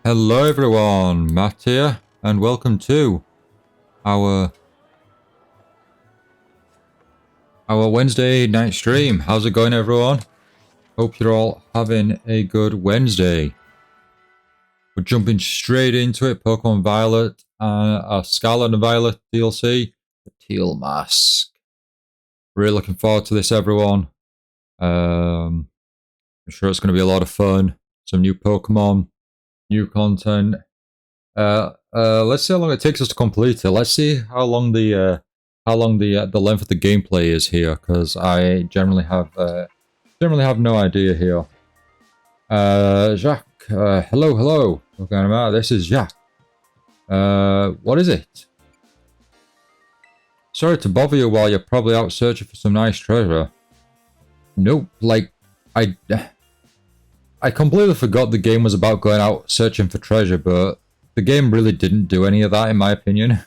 Hello everyone, Matt here, and welcome to our Wednesday night stream. How's it going everyone? Hope you're all having a good Wednesday. We're jumping straight into it. Pokemon Violet, Scarlet and Violet DLC, the Teal Mask. Really looking forward to this everyone. I'm sure it's going to be a lot of fun. Some new Pokemon, new content. Let's see how long it takes us to complete it. Let's see how long the length of the gameplay is here, because I generally have no idea here. Jacques, hello. Okay, this is Jacques. What is it? Sorry to bother you while you're probably out searching for some nice treasure. Nope, like I completely forgot the game was about going out searching for treasure, but the game really didn't do any of that in my opinion.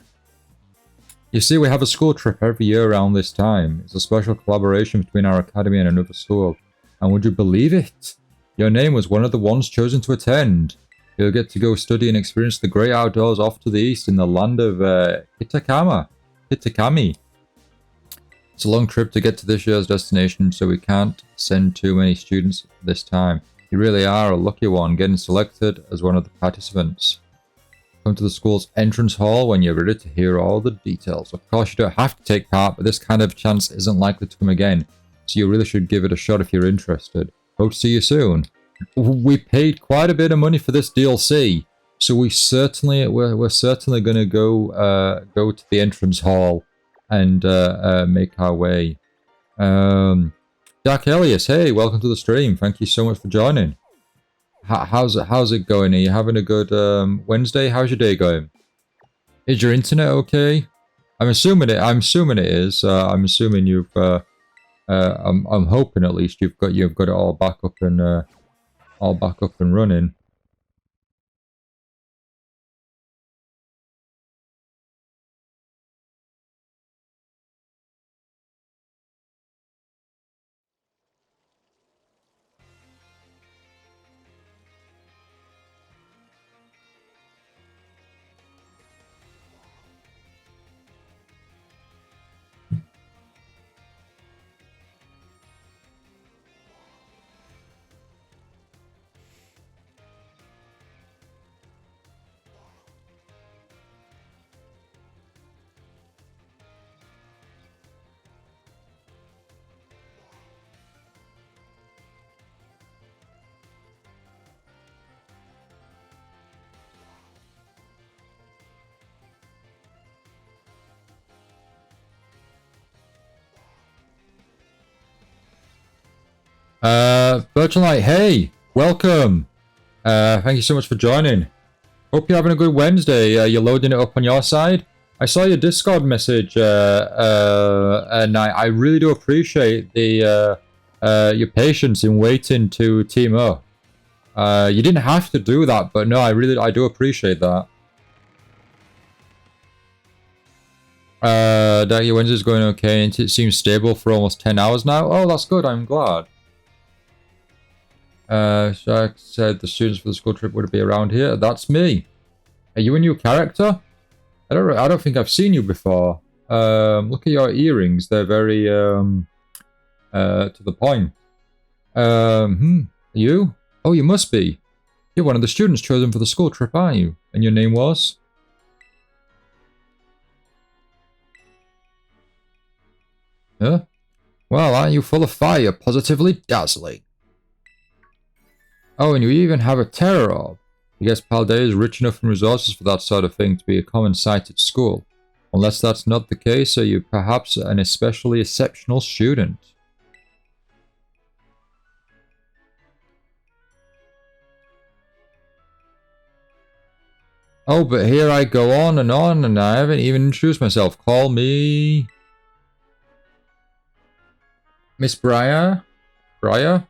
You see, we have a school trip every year around this time. It's a special collaboration between our academy and another school. And would you believe it? Your name was one of the ones chosen to attend. You'll get to go study and experience the great outdoors off to the east in the land of Kitakami. It's a long trip to get to this year's destination, so we can't send too many students this time. You really are a lucky one, getting selected as one of the participants. Come to the school's entrance hall when you're ready to hear all the details. Of course, you don't have to take part, but this kind of chance isn't likely to come again, so you really should give it a shot if you're interested. Hope to see you soon. We paid quite a bit of money for this DLC, so we're certainly going to go to the entrance hall and make our way. Jack Elias, hey, welcome to the stream. Thank you so much for joining. How's it going? Are you having a good Wednesday? How's your day going? Is your internet okay? I'm assuming it is. I'm assuming you've. I'm hoping at least you've got it all back up and running. Virtual Light, hey, welcome. Thank you so much for joining. Hope you're having a good Wednesday. You're loading it up on your side. I saw your Discord message, and I really do appreciate the your patience in waiting to team up. You didn't have to do that, but no, I do appreciate that. Your Wednesday's going okay, and it seems stable for almost 10 hours now. Oh, that's good. I'm glad. Shaq said the students for the school trip would be around here. That's me. Are you a new character? I don't think I've seen you before. Look at your earrings. They're very to the point. You? Oh, you must be. You're one of the students chosen for the school trip, aren't you? And your name was? Huh? Well, aren't you full of fire? Positively dazzling. Oh, and you even have a terror orb. I guess Paldea is rich enough in resources for that sort of thing to be a common sight at school. Unless that's not the case, are you perhaps an especially exceptional student? Oh, but here I go on, and I haven't even introduced myself. Call me... Miss Briar? Briar?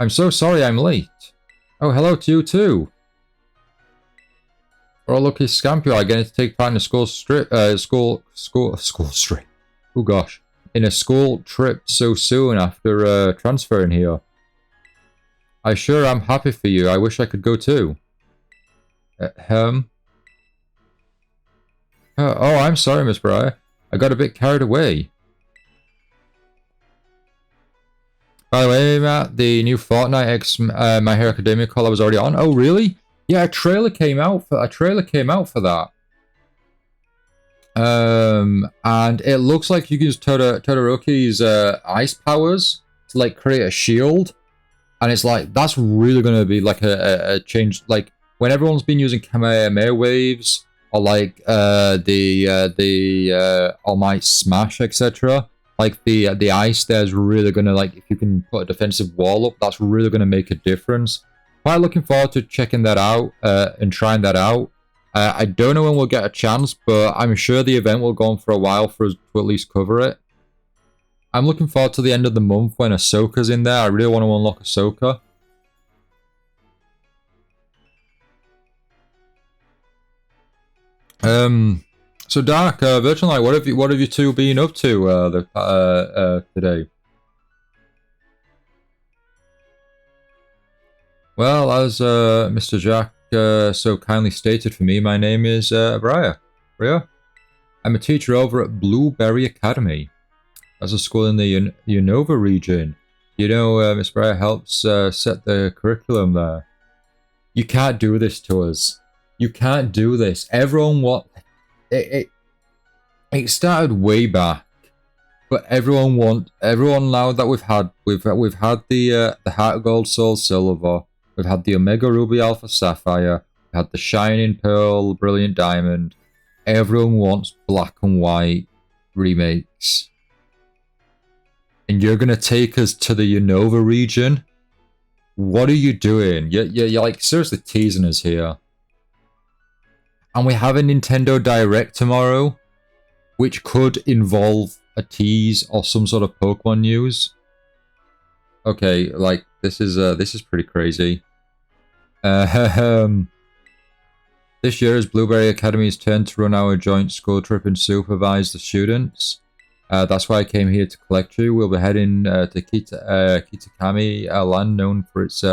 I'm so sorry I'm late. Oh, hello to you too. We're all lucky scamp you are getting to take part in a school trip. Oh gosh. In a school trip so soon after transferring here. I sure am happy for you. I wish I could go too. Oh, I'm sorry, Miss Briar. I got a bit carried away. By the way, Matt, the new Fortnite X My Hero Academia collab was already on. Oh, really? Yeah, a trailer came out for that. And it looks like you can use Todoroki's ice powers to like create a shield, and it's like that's really gonna be like a change. Like when everyone's been using Kamehameha waves or like the All Might Smash, etc. Like the ice there's really gonna, like, if you can put a defensive wall up, that's really gonna make a difference. Quite looking forward to checking that out and trying that out. I don't know when we'll get a chance, but I'm sure the event will go on for a while for us to at least cover it. I'm looking forward to the end of the month when Ahsoka's in there. I really want to unlock Ahsoka. So Dark, Virtual Knight, what have you two been up to today? Well, as Mr. Jack so kindly stated for me, my name is Briar. I'm a teacher over at Blueberry Academy. That's a school in the Unova region. You know, Miss Briar helps set the curriculum there. You can't do this to us. You can't do this. Everyone it started way back, but everyone now that we've had the Heart of Gold Soul Silver, we've had the Omega Ruby Alpha Sapphire, we've had the Shining Pearl Brilliant Diamond. Everyone wants black and white remakes. And you're gonna take us to the Unova region? What are you doing? You're like seriously teasing us here. And we have a Nintendo Direct tomorrow, which could involve a tease or some sort of Pokemon news. Okay, like this is pretty crazy. This year is Blueberry Academy's turn to run our joint school trip and supervise the students. That's why I came here to collect you. We'll be heading to Kitakami, a land known for its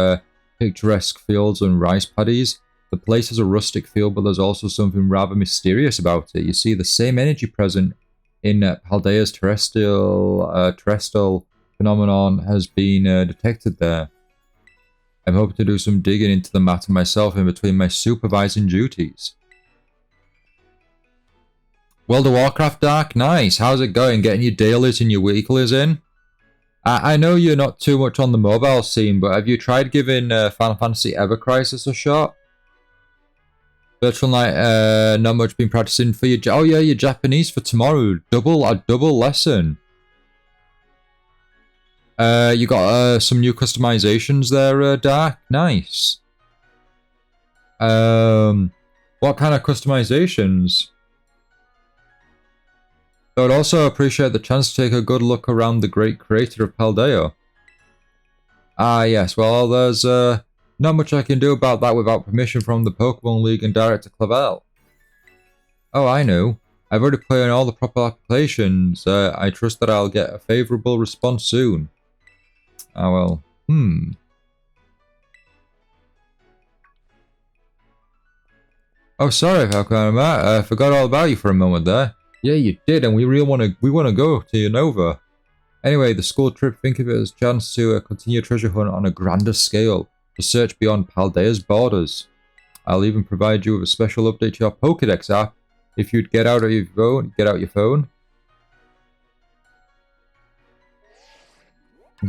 picturesque fields and rice paddies. The place is a rustic feel, but there's also something rather mysterious about it. You see, the same energy present in Paldea's terrestrial phenomenon has been detected there. I'm hoping to do some digging into the matter myself in between my supervising duties. World of Warcraft Dark, nice. How's it going? Getting your dailies and your weeklies in? I know you're not too much on the mobile scene, but have you tried giving Final Fantasy Ever Crisis a shot? Virtual Night, not much been practicing for your... Oh yeah, your Japanese for tomorrow. A double lesson. You got some new customizations there, Dark. Nice. What kind of customizations? I would also appreciate the chance to take a good look around the great creator of Paldea. Ah yes, well there's not much I can do about that without permission from the Pokemon League and Director Clavel. Oh, I know. I've already put in all the proper applications. I trust that I'll get a favourable response soon. Ah well, Oh, sorry, Falcon. I forgot all about you for a moment there. Yeah, you did, and we want to go to Unova. Anyway, the school trip, think of it as a chance to continue a treasure hunt on a grander scale, to search beyond Paldea's borders. I'll even provide you with a special update to your Pokédex app if you'd get out your phone.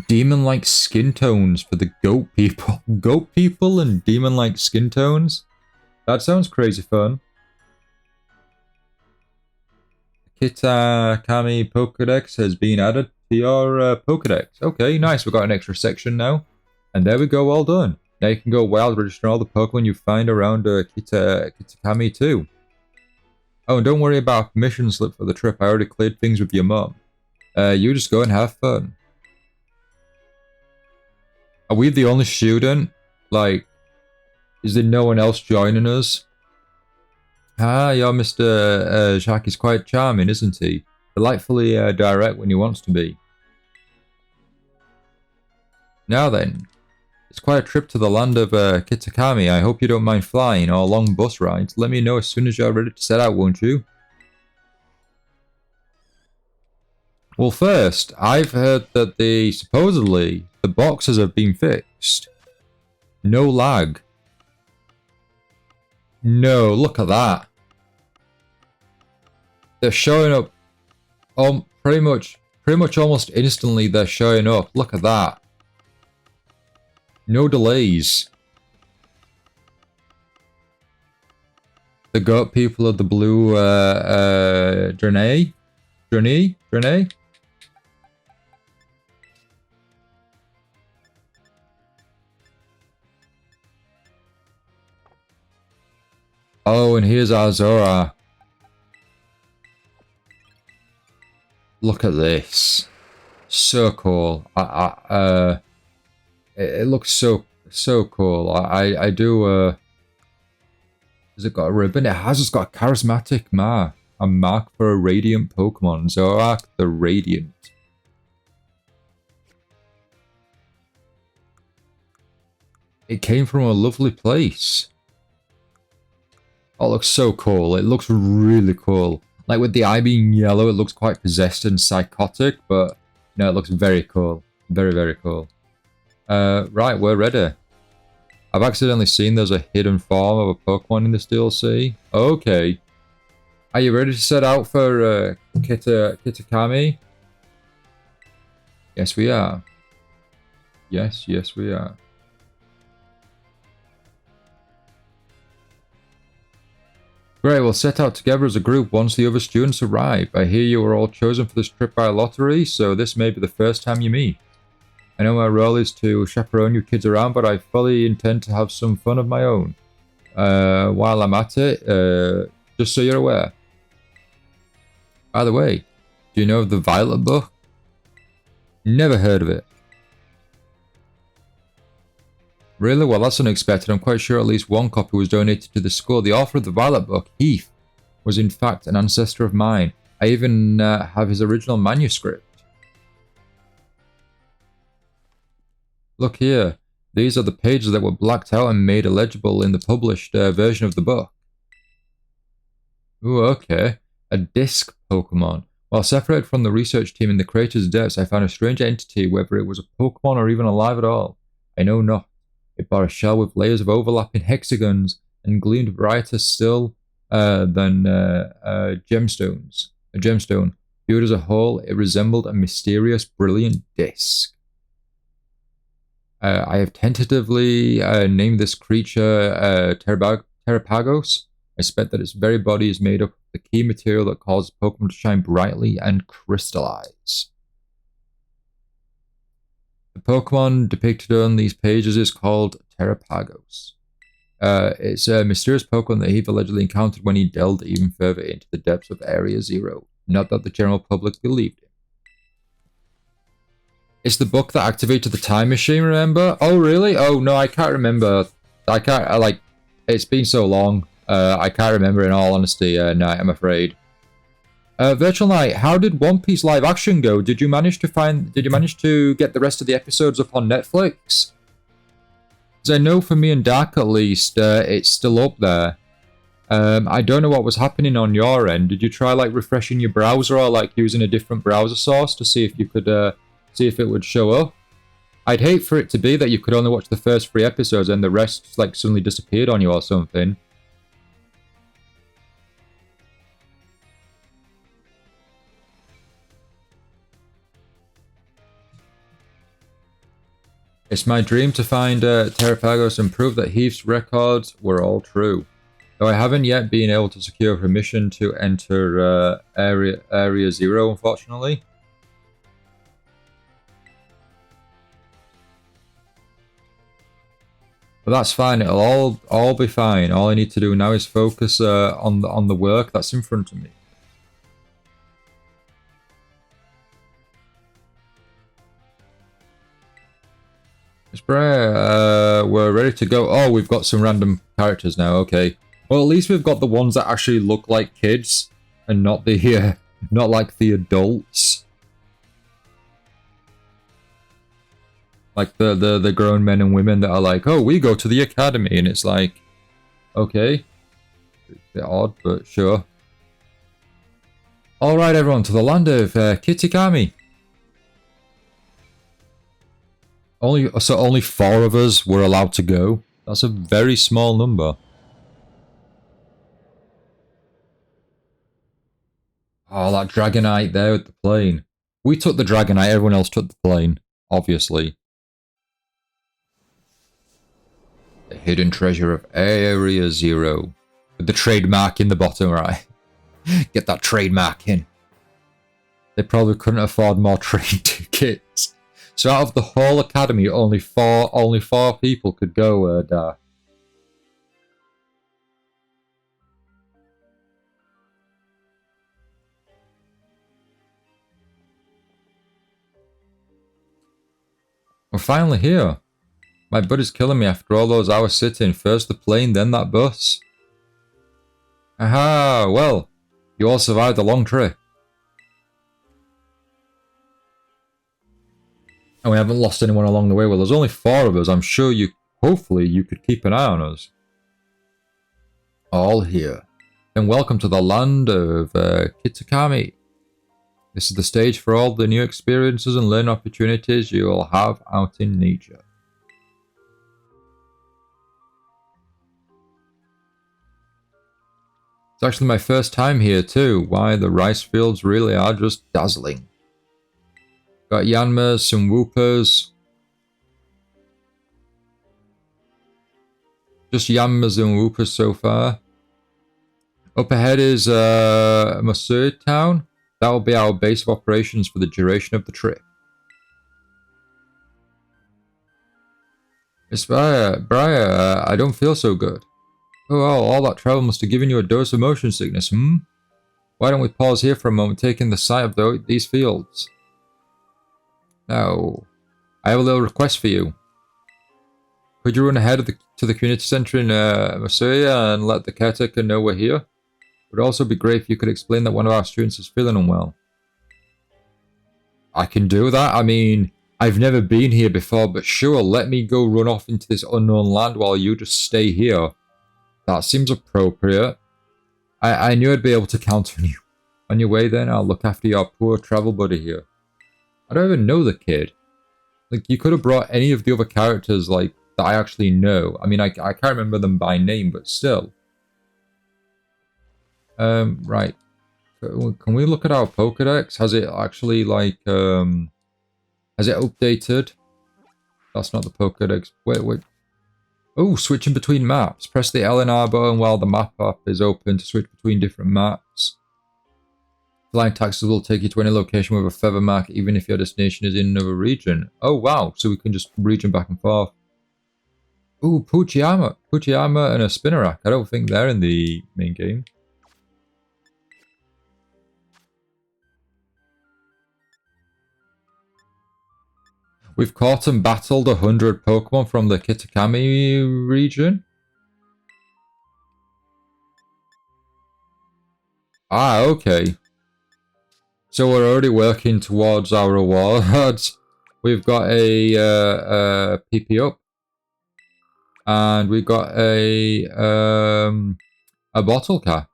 Demon-like skin tones for the goat people. Goat people and demon-like skin tones? That sounds crazy fun. Kitakami Pokédex has been added to your Pokédex. Okay, nice. We've got an extra section now. And there we go, all done. Now you can go wild, register all the Pokemon you find around Kitakami too. Oh, and don't worry about a permission slip for the trip. I already cleared things with your mum. You just go and have fun. Are we the only student? Like, is there no one else joining us? Ah, your Mr. Jack is quite charming, isn't he? Delightfully direct when he wants to be. Now then, It's quite a trip to the land of Kitakami. I hope you don't mind flying or long bus rides. Let me know as soon as you're ready to set out, won't you? Well, first, I've heard that supposedly the boxes have been fixed. No lag. No, look at that. They're showing up pretty much almost instantly. They're showing up. Look at that. No delays. The goat people of the blue Journey? Oh, and here's Azora. Look at this. So cool. It looks so cool. I do has it got a ribbon? It has. It's got a charismatic mark. A mark for a radiant Pokemon. Zorak the Radiant. It came from a lovely place. Oh, it looks so cool. It looks really cool. Like with the eye being yellow, it looks quite possessed and psychotic, but no, it looks very cool. Very, very cool. Right, we're ready. I've accidentally seen there's a hidden form of a Pokemon in this DLC. Okay. Are you ready to set out for Kitakami? Yes, we are. Yes, we are. Great, we'll set out together as a group once the other students arrive. I hear you were all chosen for this trip by lottery, so this may be the first time you meet. I know my role is to chaperone you kids around, but I fully intend to have some fun of my own. While I'm at it, just so you're aware. By the way, do you know of the Violet book? Never heard of it. Really? Well, that's unexpected. I'm quite sure at least one copy was donated to the school. The author of the Violet book, Heath, was in fact an ancestor of mine. I even have his original manuscript. Look here. These are the pages that were blacked out and made illegible in the published version of the book. Ooh, okay. A disc Pokemon. While separated from the research team in the crater's depths, I found a strange entity, whether it was a Pokemon or even alive at all. I know not. It bore a shell with layers of overlapping hexagons and gleamed brighter still than gemstones. A gemstone. Viewed as a whole, it resembled a mysterious, brilliant disc. I have tentatively named this creature Terrapagos. I suspect that its very body is made up of the key material that causes Pokemon to shine brightly and crystallize. The Pokemon depicted on these pages is called Terrapagos. It's a mysterious Pokemon that Heath allegedly encountered when he delved even further into the depths of Area Zero. Not that the general public believed him. It's the book that activated the time machine, remember? Oh, really? Oh, no, I can't remember. It's been so long. I can't remember in all honesty, no, I'm afraid. Virtual Knight, how did One Piece live action go? Did you manage to get the rest of the episodes up on Netflix? Because I know for me and Dark at least, it's still up there. I don't know what was happening on your end. Did you try like refreshing your browser or like using a different browser source to see if you could see if it would show up? I'd hate for it to be that you could only watch the first 3 episodes and the rest like suddenly disappeared on you or something. It's my dream to find Terrapagos and prove that Heath's records were all true. Though I haven't yet been able to secure permission to enter Area Zero, unfortunately. But that's fine. It'll all be fine. All I need to do now is focus on the work that's in front of me. We're ready to go. Oh, we've got some random characters now. Okay. Well, at least we've got the ones that actually look like kids and not the not like the adults. Like the grown men and women that are like, oh, we go to the academy, and it's like, okay, it's a bit odd, but sure. All right, everyone, to the land of Kitakami. Only 4 of us were allowed to go. That's a very small number. Oh, that Dragonite there with the plane. We took the Dragonite, everyone else took the plane, obviously. The hidden treasure of Area Zero. With the trademark in the bottom right. Get that trademark in. They probably couldn't afford more train tickets. So out of the whole academy, only four people could go, Dar. We're finally here. My buddy's killing me after all those hours sitting. First the plane, then that bus. Aha, well, you all survived the long trip. And we haven't lost anyone along the way. Well, there's only 4 of us. I'm sure hopefully you could keep an eye on us. All here. Then welcome to the land of Kitakami. This is the stage for all the new experiences and learning opportunities you will have out in nature. It's actually my first time here too. Why, the rice fields really are just dazzling. Got Yanmas, some Whoopers. Just Yanmas and Whoopers so far. Up ahead is Masur Town. That will be our base of operations for the duration of the trip. Miss Briar, I don't feel so good. Oh, well, all that travel must have given you a dose of motion sickness, hmm? Why don't we pause here for a moment, taking the sight of these fields? Now, I have a little request for you. Could you run ahead to the community centre in Masuya and let the caretaker know we're here? It would also be great if you could explain that one of our students is feeling unwell. I can do that. I mean, I've never been here before, but sure, let me go run off into this unknown land while you just stay here. That seems appropriate. I knew I'd be able to count on you. On your way then, I'll look after your poor travel buddy here. I don't even know the kid. Like, you could have brought any of the other characters, like, that I actually know. I mean, I can't remember them by name, but still. Right. Can we look at our Pokédex? Has it actually, like, has it updated? That's not the Pokédex. Wait. Oh, switching between maps. Press the L and R button while the map app is open to switch between different maps. Flying taxis will take you to any location with a feather mark, even if your destination is in another region. Oh, wow. So we can just region back and forth. Ooh, Puchiyama and a Spinnerack. I don't think they're in the main game. We've caught and battled 100 Pokemon from the Kitakami region. Ah, okay. So we're already working towards our rewards. We've got a PP up. And we got a bottle cap.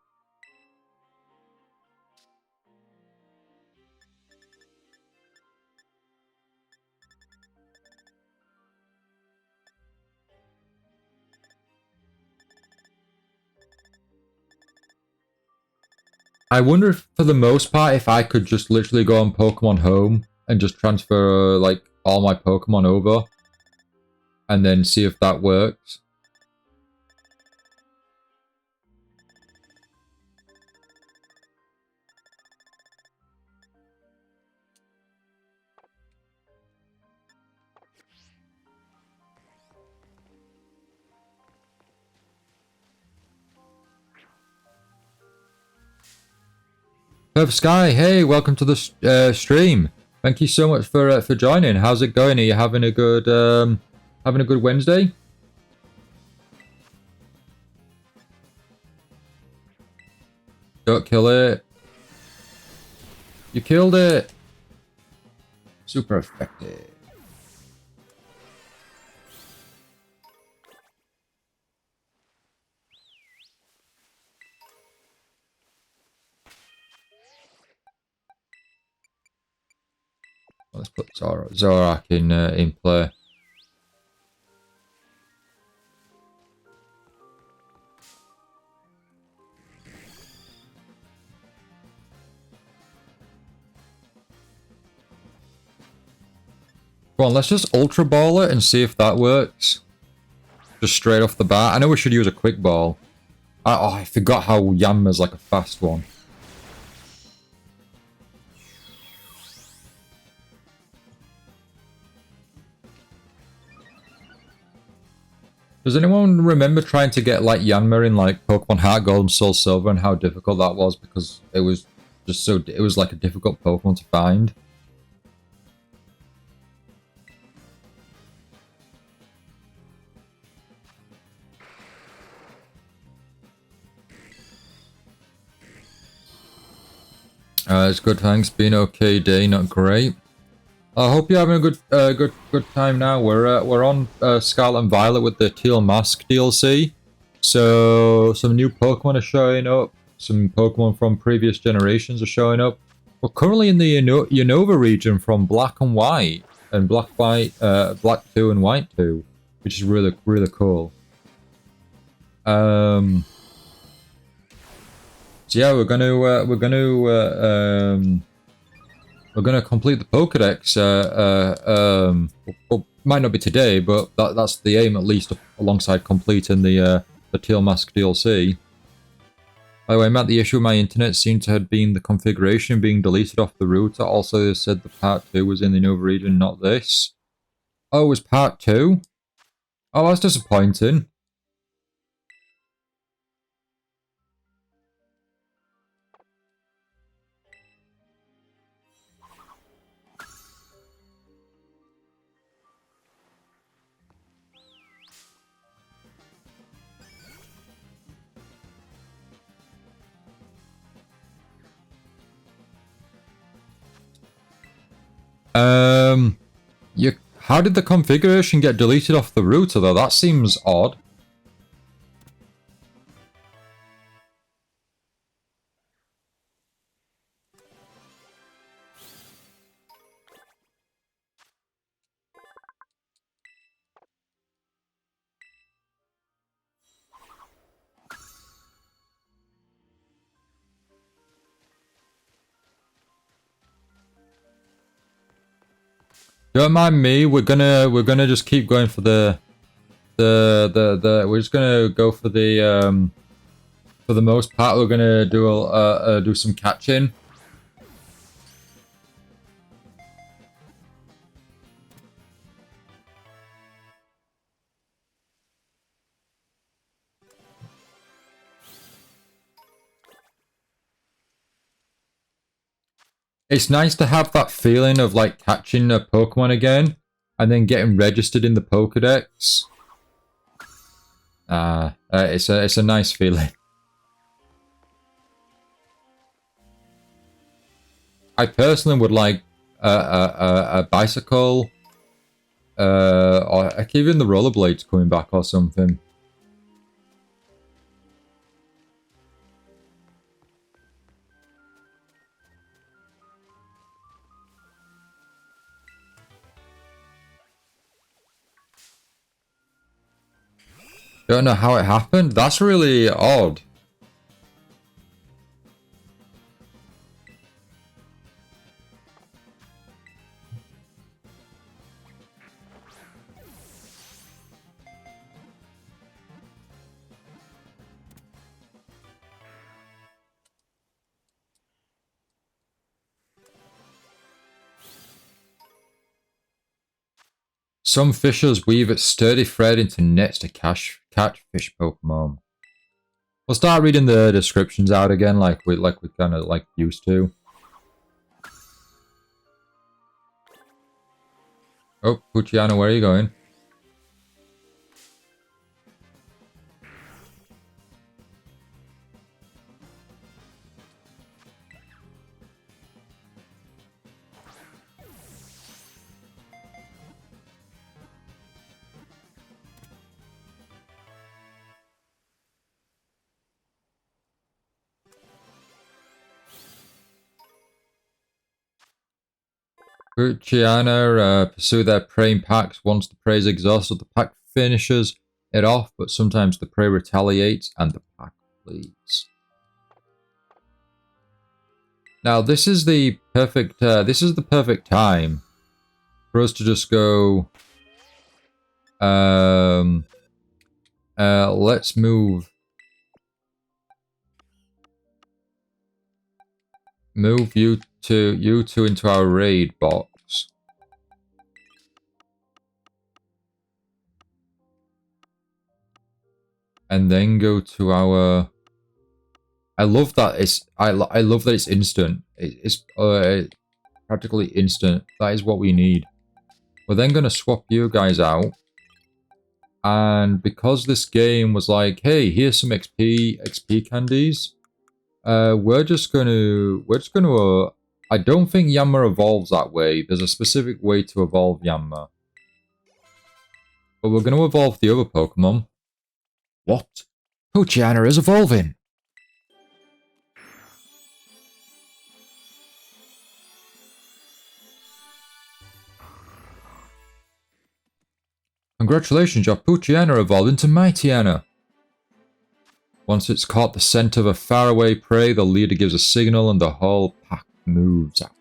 I wonder if, for the most part, if I could just literally go on Pokemon Home and just transfer, like, all my Pokemon over. And then see if that works. Perfect Sky, hey, welcome to the stream. Thank you so much for joining. How's it going? Are you having a good Wednesday? Don't kill it. You killed it. Super effective. Let's put Zorak in play. Come on, let's just Ultra Ball it and see if that works. Just straight off the bat. I know we should use a Quick Ball. I forgot how Yanma's like a fast one. Does anyone remember trying to get like Yanma in like Pokemon Heart Gold and Soul Silver and how difficult that was? Because it was just so... It was like a difficult Pokemon to find. It's good, thanks. Been okay day, not great. I hope you're having a good time now. We're on Scarlet and Violet with the Teal Mask DLC. So some new Pokemon are showing up. Some Pokemon from previous generations are showing up. We're currently in the Unova region from Black and White and Black 2 and White 2, which is really cool. So yeah, we're gonna complete the Pokedex. Well, might not be today, but that's the aim, at least, alongside completing the Teal Mask DLC. By the way, Matt, the issue with my internet seemed to have been the configuration being deleted off the router. Also, they said the part 2 was in the Nova region, not this. Oh, it was part 2? Oh, that's disappointing. How did the configuration get deleted off the router though? That seems odd. Don't mind me. We're gonna just keep going for we're just gonna go for the most part. We're gonna do some catching. It's nice to have that feeling of like catching a Pokemon again and then getting registered in the Pokedex. It's a nice feeling. I personally would like a bicycle, or even the rollerblades coming back or something. Don't know how it happened. That's really odd. Some fishers weave its sturdy thread into nets to catch fish Pokemon. We'll start reading the descriptions out again, like we kind of like used to. Oh, Puchiana, where are you going? Puchiana pursue their preying packs. Once the prey is exhausted, the pack finishes it off, but sometimes the prey retaliates and the pack flees. Now this is the perfect time for us to just go. Let's move you two into our raid box. And then go to our. I love that it's I love that it's instant. It's practically instant. That is what we need. We're then gonna swap you guys out. And because this game was like, hey, here's some XP candies. We're just gonna I don't think Yanma evolves that way. There's a specific way to evolve Yanma. But we're gonna evolve the other Pokemon. What? Pochiana is evolving! Congratulations, your Pochiana evolved into Mightyana. Once it's caught the scent of a faraway prey, the leader gives a signal and the whole pack moves out.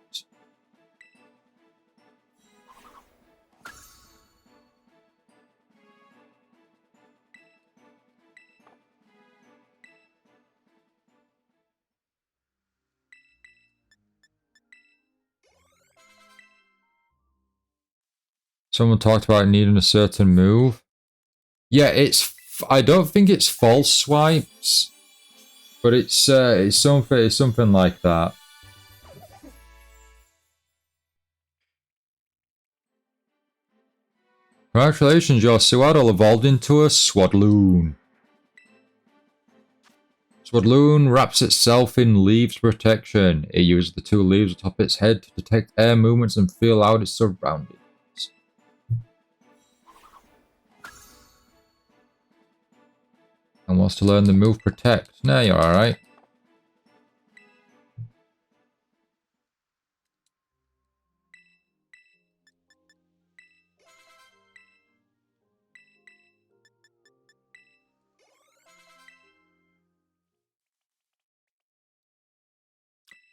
Someone talked about needing a certain move. Yeah, I don't think it's false swipes, but it's something like that. Congratulations, your Sewaddle evolved into a Swadloon. Swadloon wraps itself in leaves protection. It uses the 2 leaves atop its head to detect air movements and feel out its surroundings. And wants to learn the move Protect. Nah, you're alright.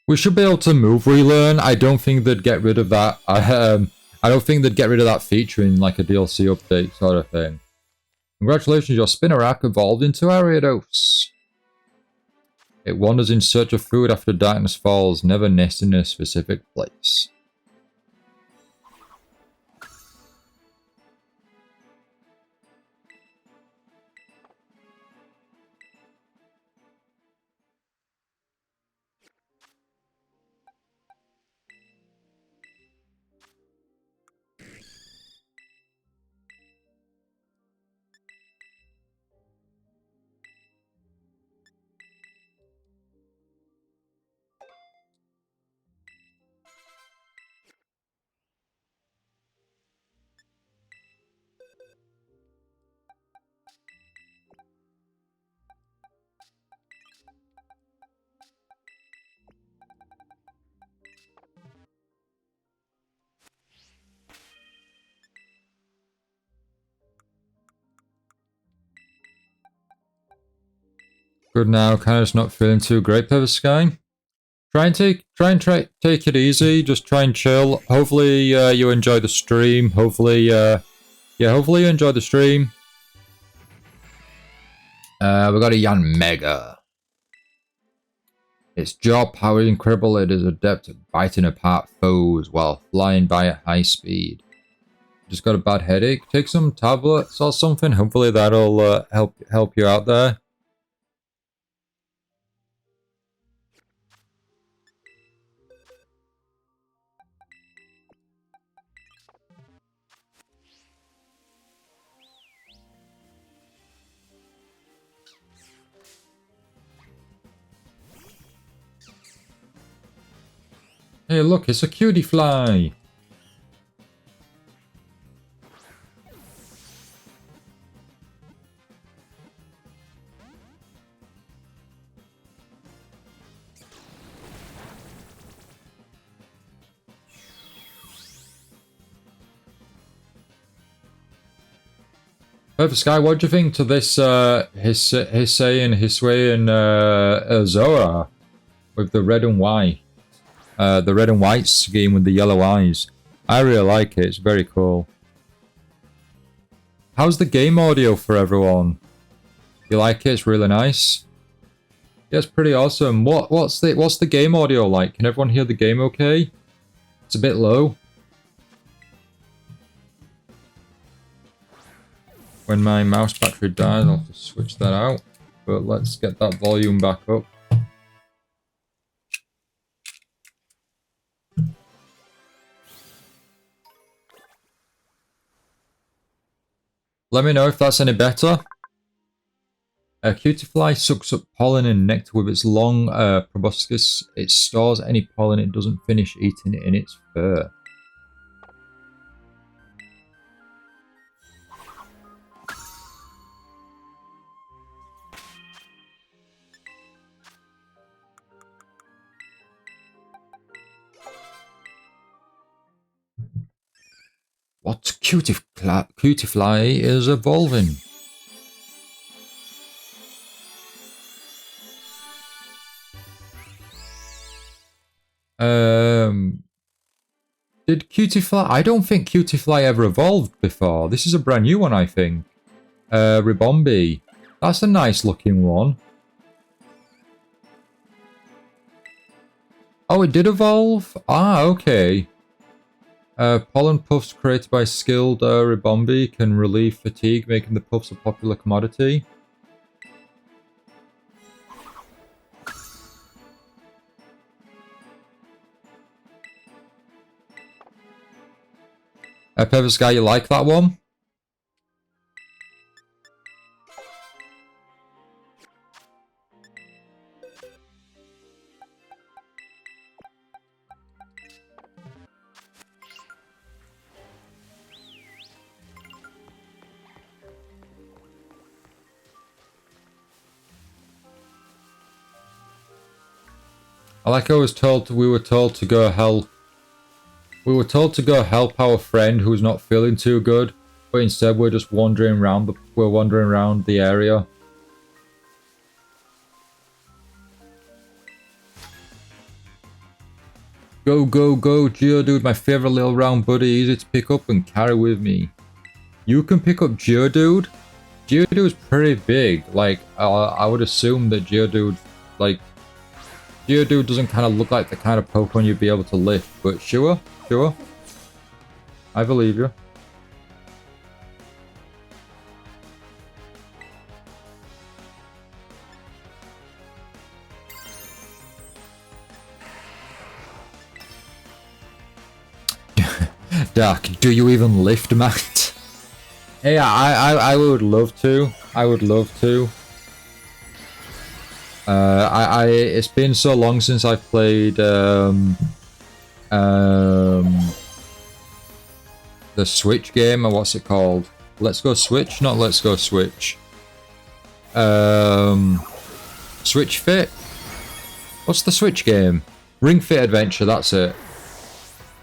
We should be able to move relearn. I don't think they'd get rid of that. I don't think they'd get rid of that feature in like a DLC update sort of thing. Congratulations, your Spinarak evolved into Ariados. It wanders in search of food after darkness falls, never nesting in a specific place. Good now, kind of just not feeling too great, Pepper Sky. Try and take it easy. Just try and chill. Hopefully, you enjoy the stream. Hopefully, hopefully you enjoy the stream. We got a Yanmega. Its jaw power is incredible. It is adept at biting apart foes while flying by at high speed. Just got a bad headache. Take some tablets or something. Hopefully that'll help you out there. Hey, look, it's a cutie fly. Perfect Sky, what do you think to this Hisei and Hisui and Zora with the red and white? The red and white scheme with the yellow eyes. I really like it, it's very cool. How's the game audio for everyone? You like it? It's really nice. Yeah, it's pretty awesome. What's the game audio like? Can everyone hear the game okay? It's a bit low. When my mouse battery dies, I'll have to switch that out. But let's get that volume back up. Let me know if that's any better. A cutiefly sucks up pollen and nectar with its long proboscis. It stores any pollen it doesn't finish eating in its fur. What cutiefly is evolving? Did Cutiefly? I don't think Cutiefly ever evolved before. This is a brand new one, I think. Ribombi. That's a nice looking one. Oh, it did evolve? Ah, okay. Pollen puffs created by skilled Ribombi can relieve fatigue, making the puffs a popular commodity. Pepper Sky, you like that one? Like I was told, we were told to go help. We were told to go help our friend who's not feeling too good, but instead we're just wandering around the area. Go, go, go, Geodude, my favorite little round buddy, easy to pick up and carry with me. You can pick up Geodude? Geodude's pretty big. Like, I would assume that Geodude doesn't kind of look like the kind of Pokemon you'd be able to lift, but sure. Sure. I believe you. Dark, do you even lift, Matt? Hey, I would love to. I would love to. It's been so long since I've played the Switch game, or what's it called? Let's Go Switch? Not Let's Go Switch. Switch Fit? What's the Switch game? Ring Fit Adventure, that's it.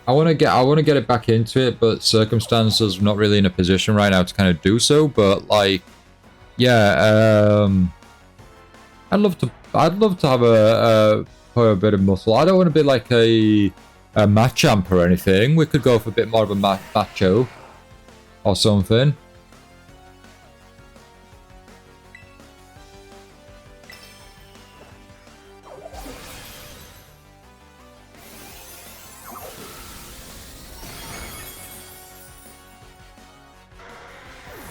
I wanna get it back into it, but circumstances not really in a position right now to kind of do so, but like yeah, I'd love to have put a bit of muscle. I don't want to be like a Machamp or anything. We could go for a bit more of a macho or something.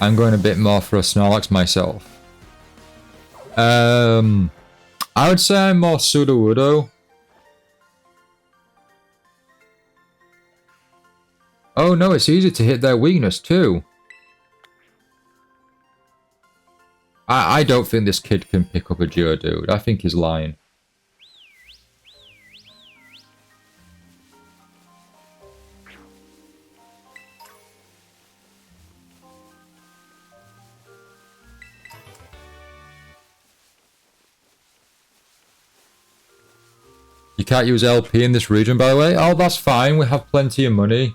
I'm going a bit more for a Snorlax myself. I would say I'm more Sudowoodo. Oh no, it's easy to hit their weakness too. I don't think this kid can pick up a Geodude. I think he's lying. You can't use LP in this region, by the way. Oh, that's fine. We have plenty of money.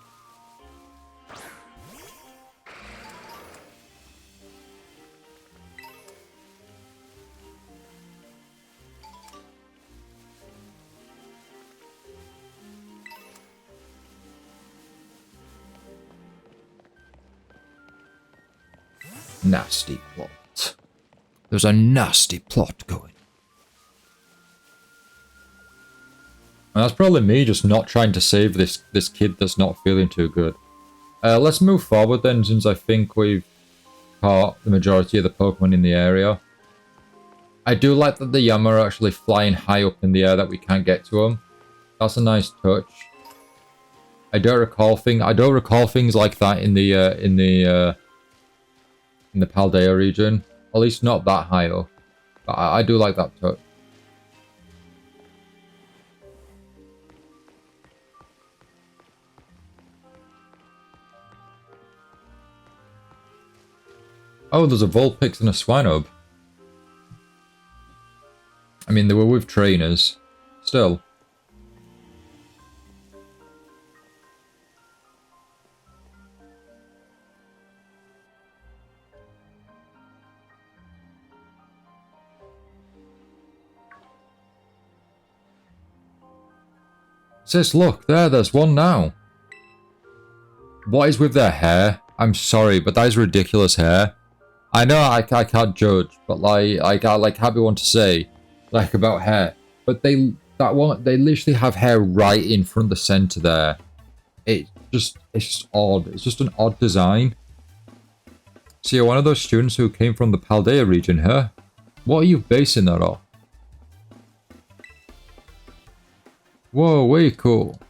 Nasty plot. There's a nasty plot going. And that's probably me just not trying to save this kid that's not feeling too good. Let's move forward then, since I think we've caught the majority of the Pokemon in the area. I do like that the Yama are actually flying high up in the air that we can't get to them. That's a nice touch. I don't recall things like that in the Paldea region. At least not that high up. But I do like that touch. Oh, there's a Vulpix and a Swinub. I mean, they were with trainers. Still. Sis, look, there's one now. What is with their hair? I'm sorry, but that is ridiculous hair. I know I can't judge, but I have one to say, like, about hair. But they literally have hair right in front of the center there. It's just odd. It's just an odd design. So you're one of those students who came from the Paldea region, huh? What are you basing that off? Whoa, way cool.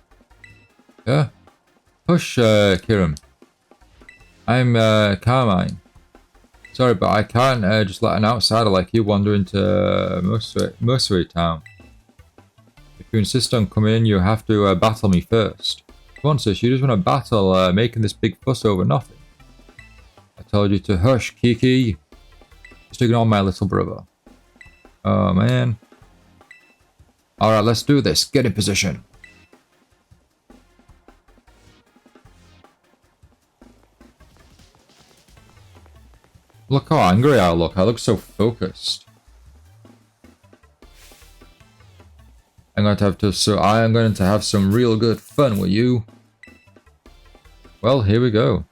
Yeah? Hush, Kiram. I'm, Carmine. Sorry, but I can't just let an outsider like you wander into Mercery Town. If you insist on coming in, you have to battle me first. Come on, sis, you just want to battle, making this big fuss over nothing. I told you to hush, Kiki. Just ignore my little brother. Oh, man. Alright, let's do this. Get in position. Look how angry I look. I look so focused. I am going to have some real good fun with you. Well, here we go.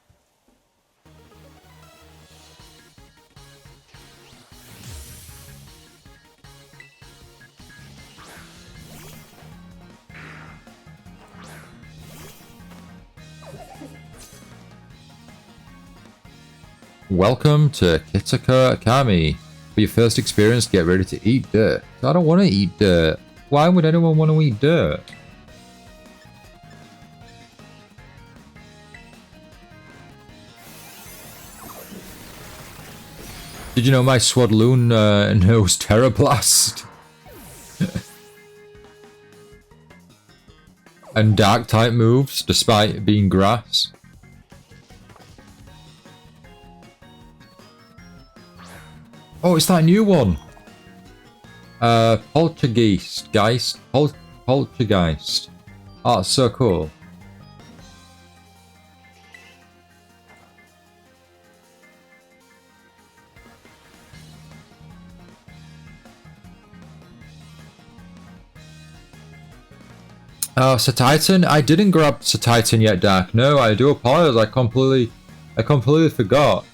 Welcome to Kitaka Kami. For your first experience, get ready to eat dirt. I don't want to eat dirt. Why would anyone want to eat dirt? Did you know my Swadloon knows Terra Blast? And Dark type moves, despite being grass. Oh, it's that new one. Poltergeist. Poltergeist. Oh, it's so cool. Oh, Satitan? I didn't grab Satitan yet, Dark. No, I do apologize. I completely forgot.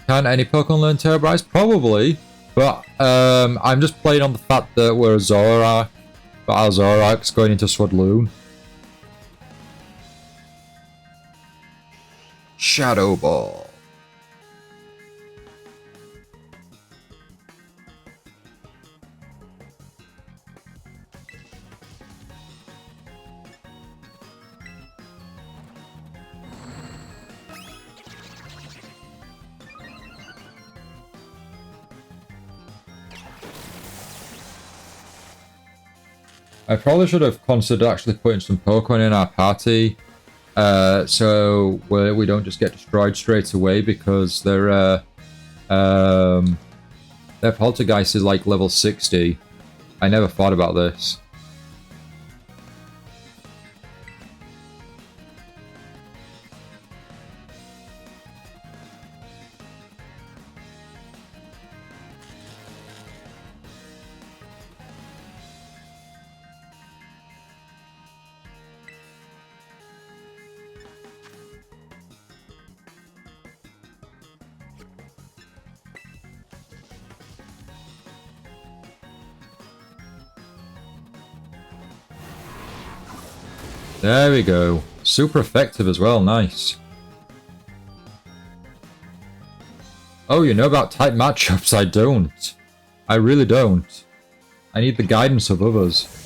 Can any Pokemon learn Terrorize? Probably, but I'm just playing on the fact that we're a Zoroark, but our Zoroark's going into Swadloon. Shadow Ball. I probably should have considered actually putting some Pokemon in our party, so we don't just get destroyed straight away, because their Poltergeist is like level 60. I never thought about this. There we go. Super effective as well, nice. Oh, you know about type matchups? I don't. I really don't. I need the guidance of others.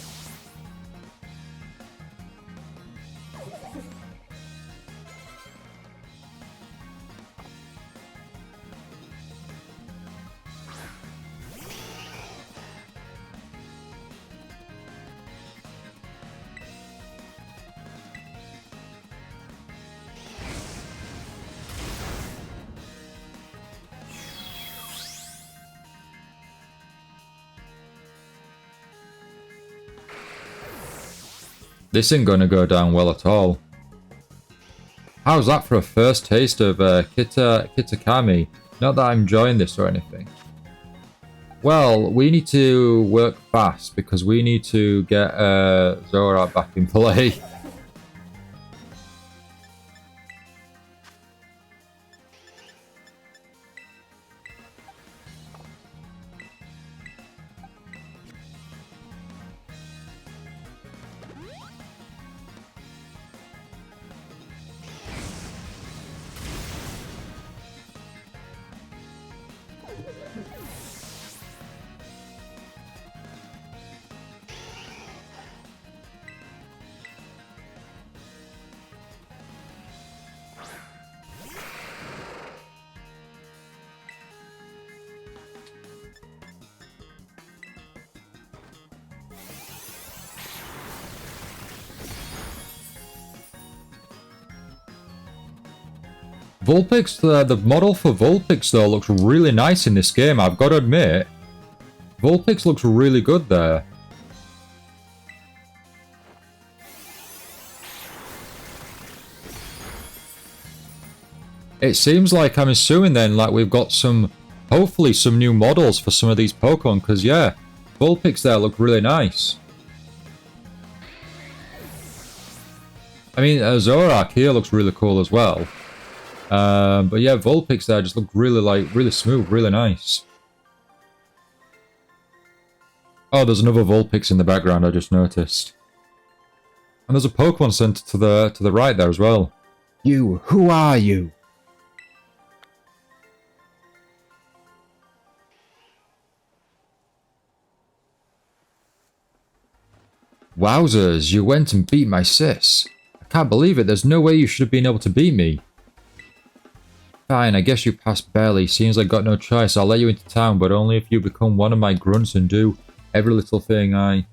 This ain't gonna go down well at all. How's that for a first taste of Kitakami? Not that I'm enjoying this or anything. Well, we need to work fast because we need to get Zora back in play. Vulpix, the model for Vulpix though looks really nice in this game, I've got to admit. Vulpix looks really good there. It seems like, I'm assuming then, like we've got some, hopefully some new models for some of these Pokemon, because yeah, Vulpix there look really nice. I mean, Zorak here looks really cool as well. But yeah, Vulpix there just looked really smooth, really nice. Oh, there's another Vulpix in the background I just noticed. And there's a Pokemon Center to the right there as well. You, who are you? Wowzers, you went and beat my sis. I can't believe it, there's no way you should have been able to beat me. Fine, I guess you passed barely. Seems I got no choice. I'll let you into town, but only if you become one of my grunts and do every little thing I...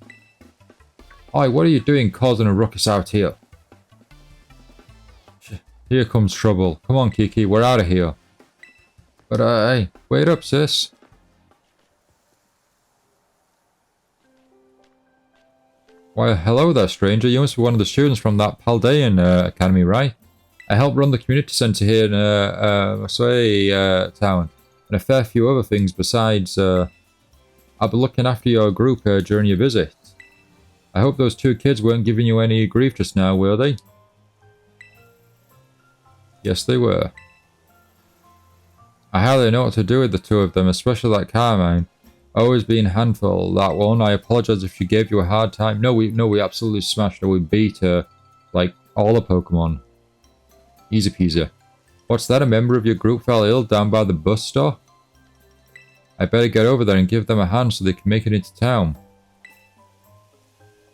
Oi, what are you doing causing a ruckus out here? Here comes trouble. Come on, Kiki, we're out of here. But, hey, wait up, sis. Why, hello there, stranger. You must be one of the students from that Paldean Academy, right? I help run the community centre here in town, and a fair few other things besides. I'll be looking after your group during your visit. I hope those two kids weren't giving you any grief just now, were they? Yes, they were. I hardly know what to do with the two of them, especially that Carmine. Always being a handful, that one. I apologise if she gave you a hard time. No, we absolutely smashed her. We beat her, like all the Pokemon. Easy peasy. What's that? A member of your group fell ill down by the bus stop? I better get over there and give them a hand so they can make it into town.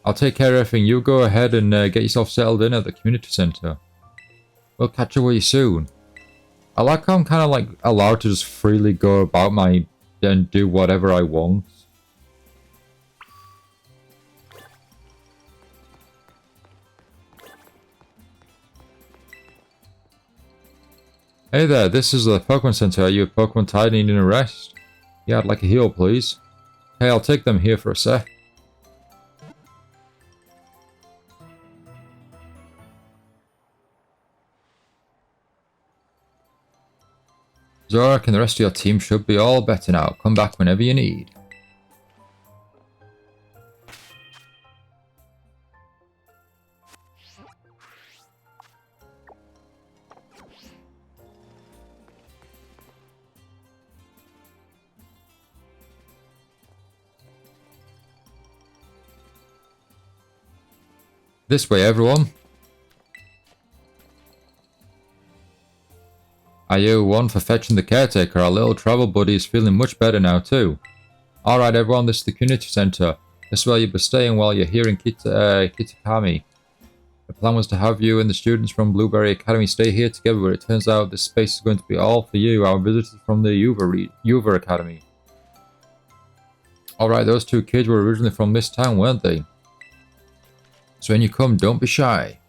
I'll take care of everything. You go ahead and get yourself settled in at the community centre. We'll catch up with you soon. I like how I'm kind of like allowed to just freely go about my and do whatever I want. Hey there, this is the Pokemon Center. Are you a Pokemon tired needing a rest? Yeah, I'd like a heal, please. Hey, I'll take them here for a sec. Zorak and the rest of your team should be all better now. Come back whenever you need. This way, everyone. you one for fetching the caretaker. Our little travel buddy is feeling much better now too. Alright everyone, this is the community centre. This is where you'll be staying while you're here in Kitakami. The plan was to have you and the students from Blueberry Academy stay here together, but it turns out this space is going to be all for you, our visitors from the Uva Academy. Alright, those two kids were originally from this town, weren't they? So when you come, don't be shy.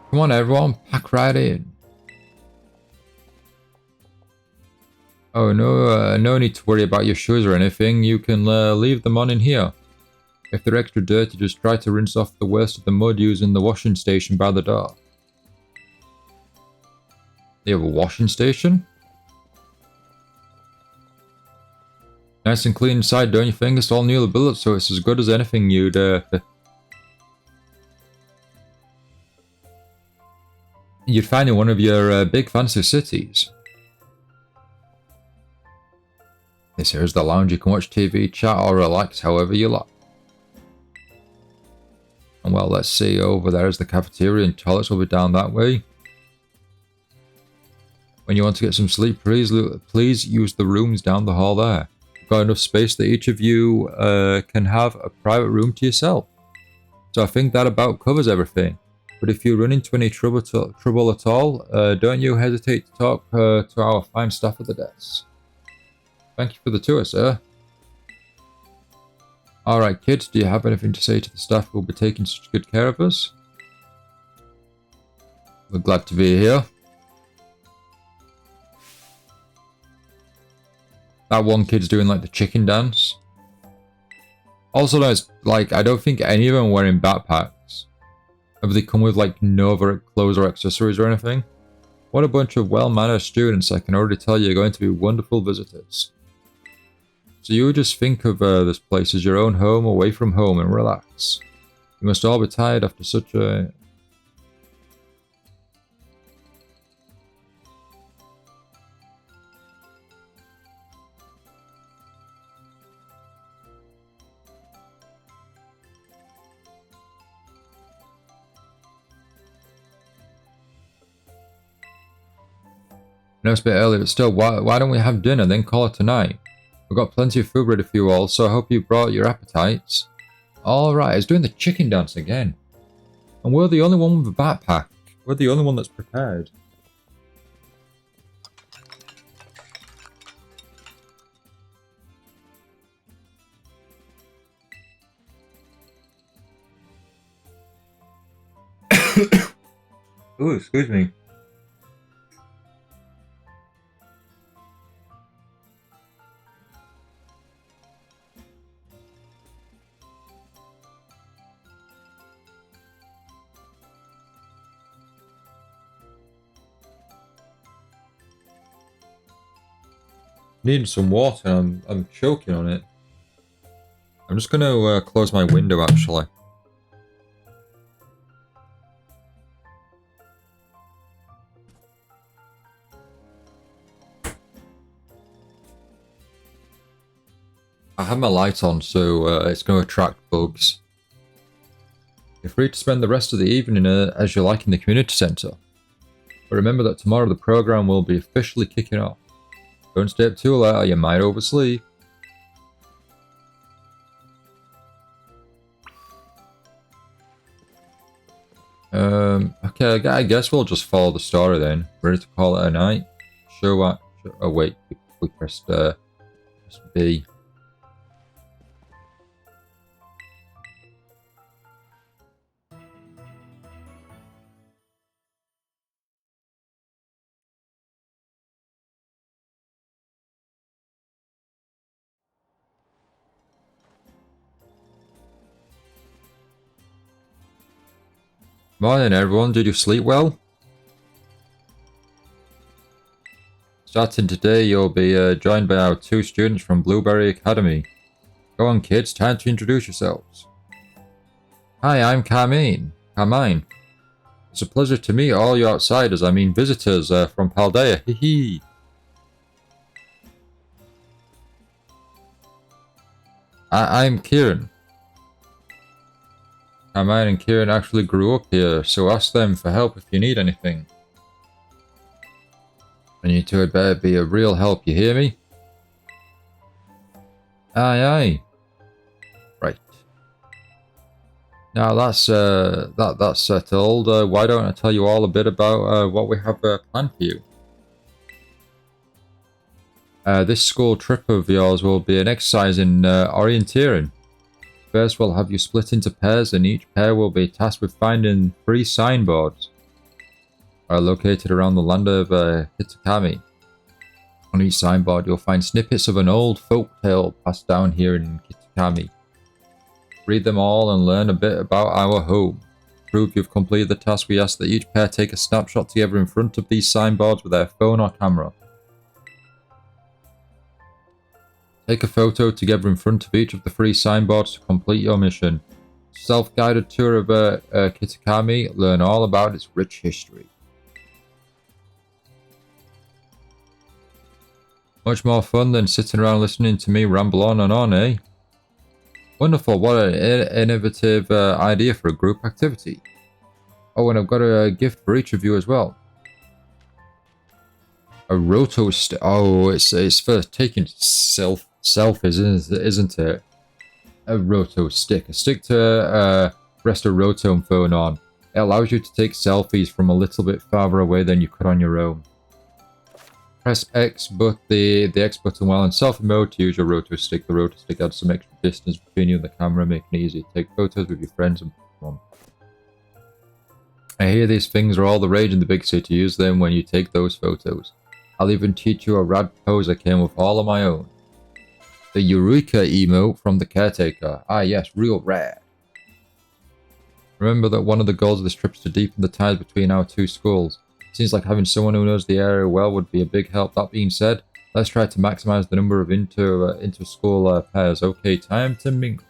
Come on everyone, pack right in. Oh no, no need to worry about your shoes or anything, you can leave them on in here. If they're extra dirty, just try to rinse off the worst of the mud using the washing station by the door. They have a washing station? Nice and clean inside, don't you think? It's all newly built, so it's as good as anything you'd find in one of your big fancy cities. This here is the lounge. You can watch TV, chat, or relax however you like. And well, let's see, over there is the cafeteria and toilets will be down that way. When you want to get some sleep, please use the rooms down the hall there. We've got enough space that each of you can have a private room to yourself. So I think that about covers everything. But if you run into any trouble at all, don't you hesitate to talk to our fine staff at the desk. Thank you for the tour, sir. Alright kids, do you have anything to say to the staff who will be taking such good care of us? We're glad to be here. That one kid's doing like the chicken dance. Also, there's like, I don't think any of them are wearing backpacks. Have they come with like no other clothes or accessories or anything? What a bunch of well-mannered students, I can already tell you're going to be wonderful visitors. So you just think of this place as your own home away from home and relax. You must all be tired after such a... I know it's a bit early, but still, why don't we have dinner, then call it a night? We've got plenty of food ready for you all, so I hope you brought your appetites. Alright, it's doing the chicken dance again. And we're the only one with a backpack. We're the only one that's prepared. Ooh, excuse me. Needing some water, I'm choking on it. I'm just going to close my window actually. I have my light on, so it's going to attract bugs. You're free to spend the rest of the evening as you like in the community centre. But remember that tomorrow the programme will be officially kicking off. Don't stay up too late or you might oversleep. Okay, I guess we'll just follow the story then. Ready to call it a night? Sure, what? Oh wait, we pressed B. Morning everyone, did you sleep well? Starting today, you'll be joined by our two students from Blueberry Academy. Go on kids, time to introduce yourselves. Hi, I'm Carmine. It's a pleasure to meet all you outsiders, I mean visitors from Paldea, hee. I'm Kieran. Hermione and Kieran actually grew up here, so ask them for help if you need anything. And you two had better be a real help, you hear me? Aye, aye. Right. Now that's that's settled. Why don't I tell you all a bit about what we have planned for you? This school trip of yours will be an exercise in orienteering. First, we'll have you split into pairs, and each pair will be tasked with finding 3 signboards located around the land of Kitakami. On each signboard, you'll find snippets of an old folk tale passed down here in Kitakami. Read them all and learn a bit about our home. To prove you've completed the task, we ask that each pair take a snapshot together in front of these signboards with their phone or camera. Take a photo together in front of each of the 3 signboards to complete your mission. Self-guided tour of Kitakami, learn all about its rich history. Much more fun than sitting around listening to me ramble on and on, eh? Wonderful, what an innovative idea for a group activity. Oh, and I've got a gift for each of you as well. A roto stick. Oh, it's for taking selfies, isn't it? A roto stick. A stick to rest a rotome phone on. It allows you to take selfies from a little bit farther away than you could on your own. Press X, but the X button while in selfie mode to use your roto stick. The roto stick adds some extra distance between you and the camera, making it easy to take photos with your friends and Pokémon. I hear these things are all the rage in the big city. Use them when you take those photos. I'll even teach you a rad pose I came with all of my own. The Eureka emote from the caretaker. Ah yes, real rad. Remember that one of the goals of this trip is to deepen the ties between our 2 schools. Seems like having someone who knows the area well would be a big help. That being said, let's try to maximize the number of inter-school pairs. Okay, time to mingle.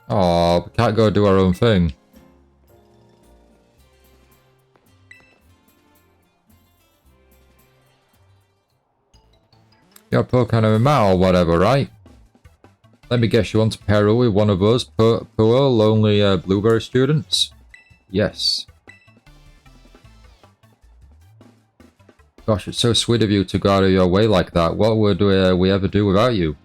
Oh, we can't go do our own thing. You're Pokémon or whatever, right? Let me guess, you want to pair up with one of us poor lonely blueberry students? Yes. Gosh, it's so sweet of you to go out of your way like that. What would we ever do without you?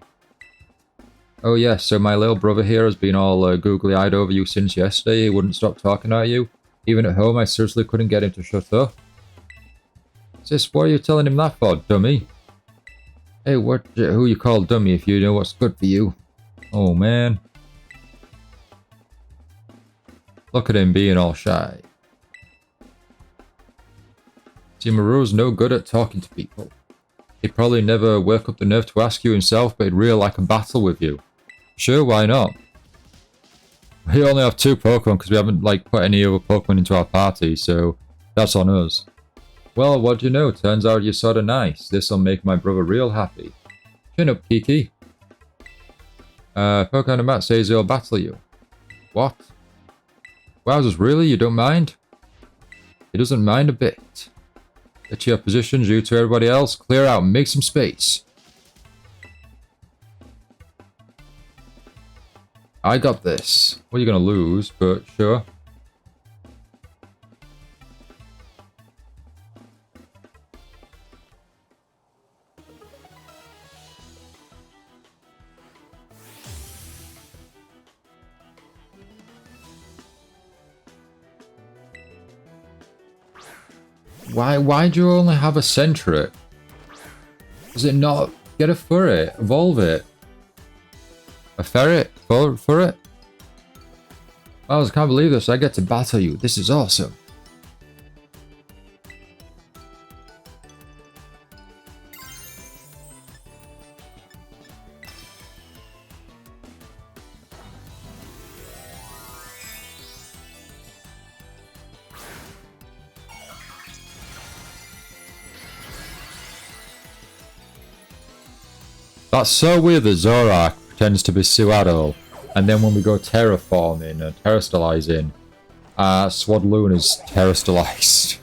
Oh yes, so my little brother here has been all googly-eyed over you since yesterday. He wouldn't stop talking at you. Even at home, I seriously couldn't get him to shut up. Sis, what are you telling him that for, dummy? Hey, who you call dummy if you know what's good for you? Oh man. Look at him being all shy. See, Maru's no good at talking to people. He'd probably never work up the nerve to ask you himself, but he'd really like a battle with you. Sure, why not? We only have 2 Pokemon because we haven't put any other Pokemon into our party, so that's on us. Well, what do you know? Turns out you're sorta nice. This'll make my brother real happy. Chin up, Kiki. Pokemon Matt says he'll battle you. What? Wowzers, really? You don't mind? He doesn't mind a bit. Get to your positions, you to everybody else. Clear out and make some space. I got this. Well, you're gonna lose, but sure. Why do you only have a Centric? Does it not get a Furret? Evolve it. A Ferret? Furret? I can't believe this. I get to battle you. This is awesome. That's so weird that Zorak tends to be Suado. And then when we go terraforming and terrestrializing, Swadloon is terrestrialized.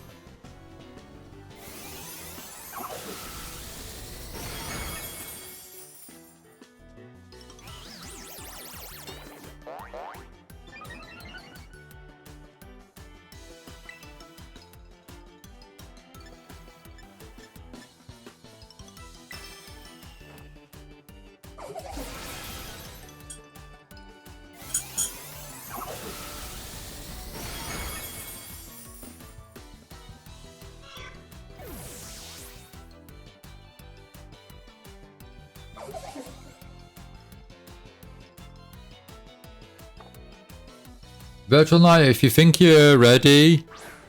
Virtual Knight, if you think you're ready,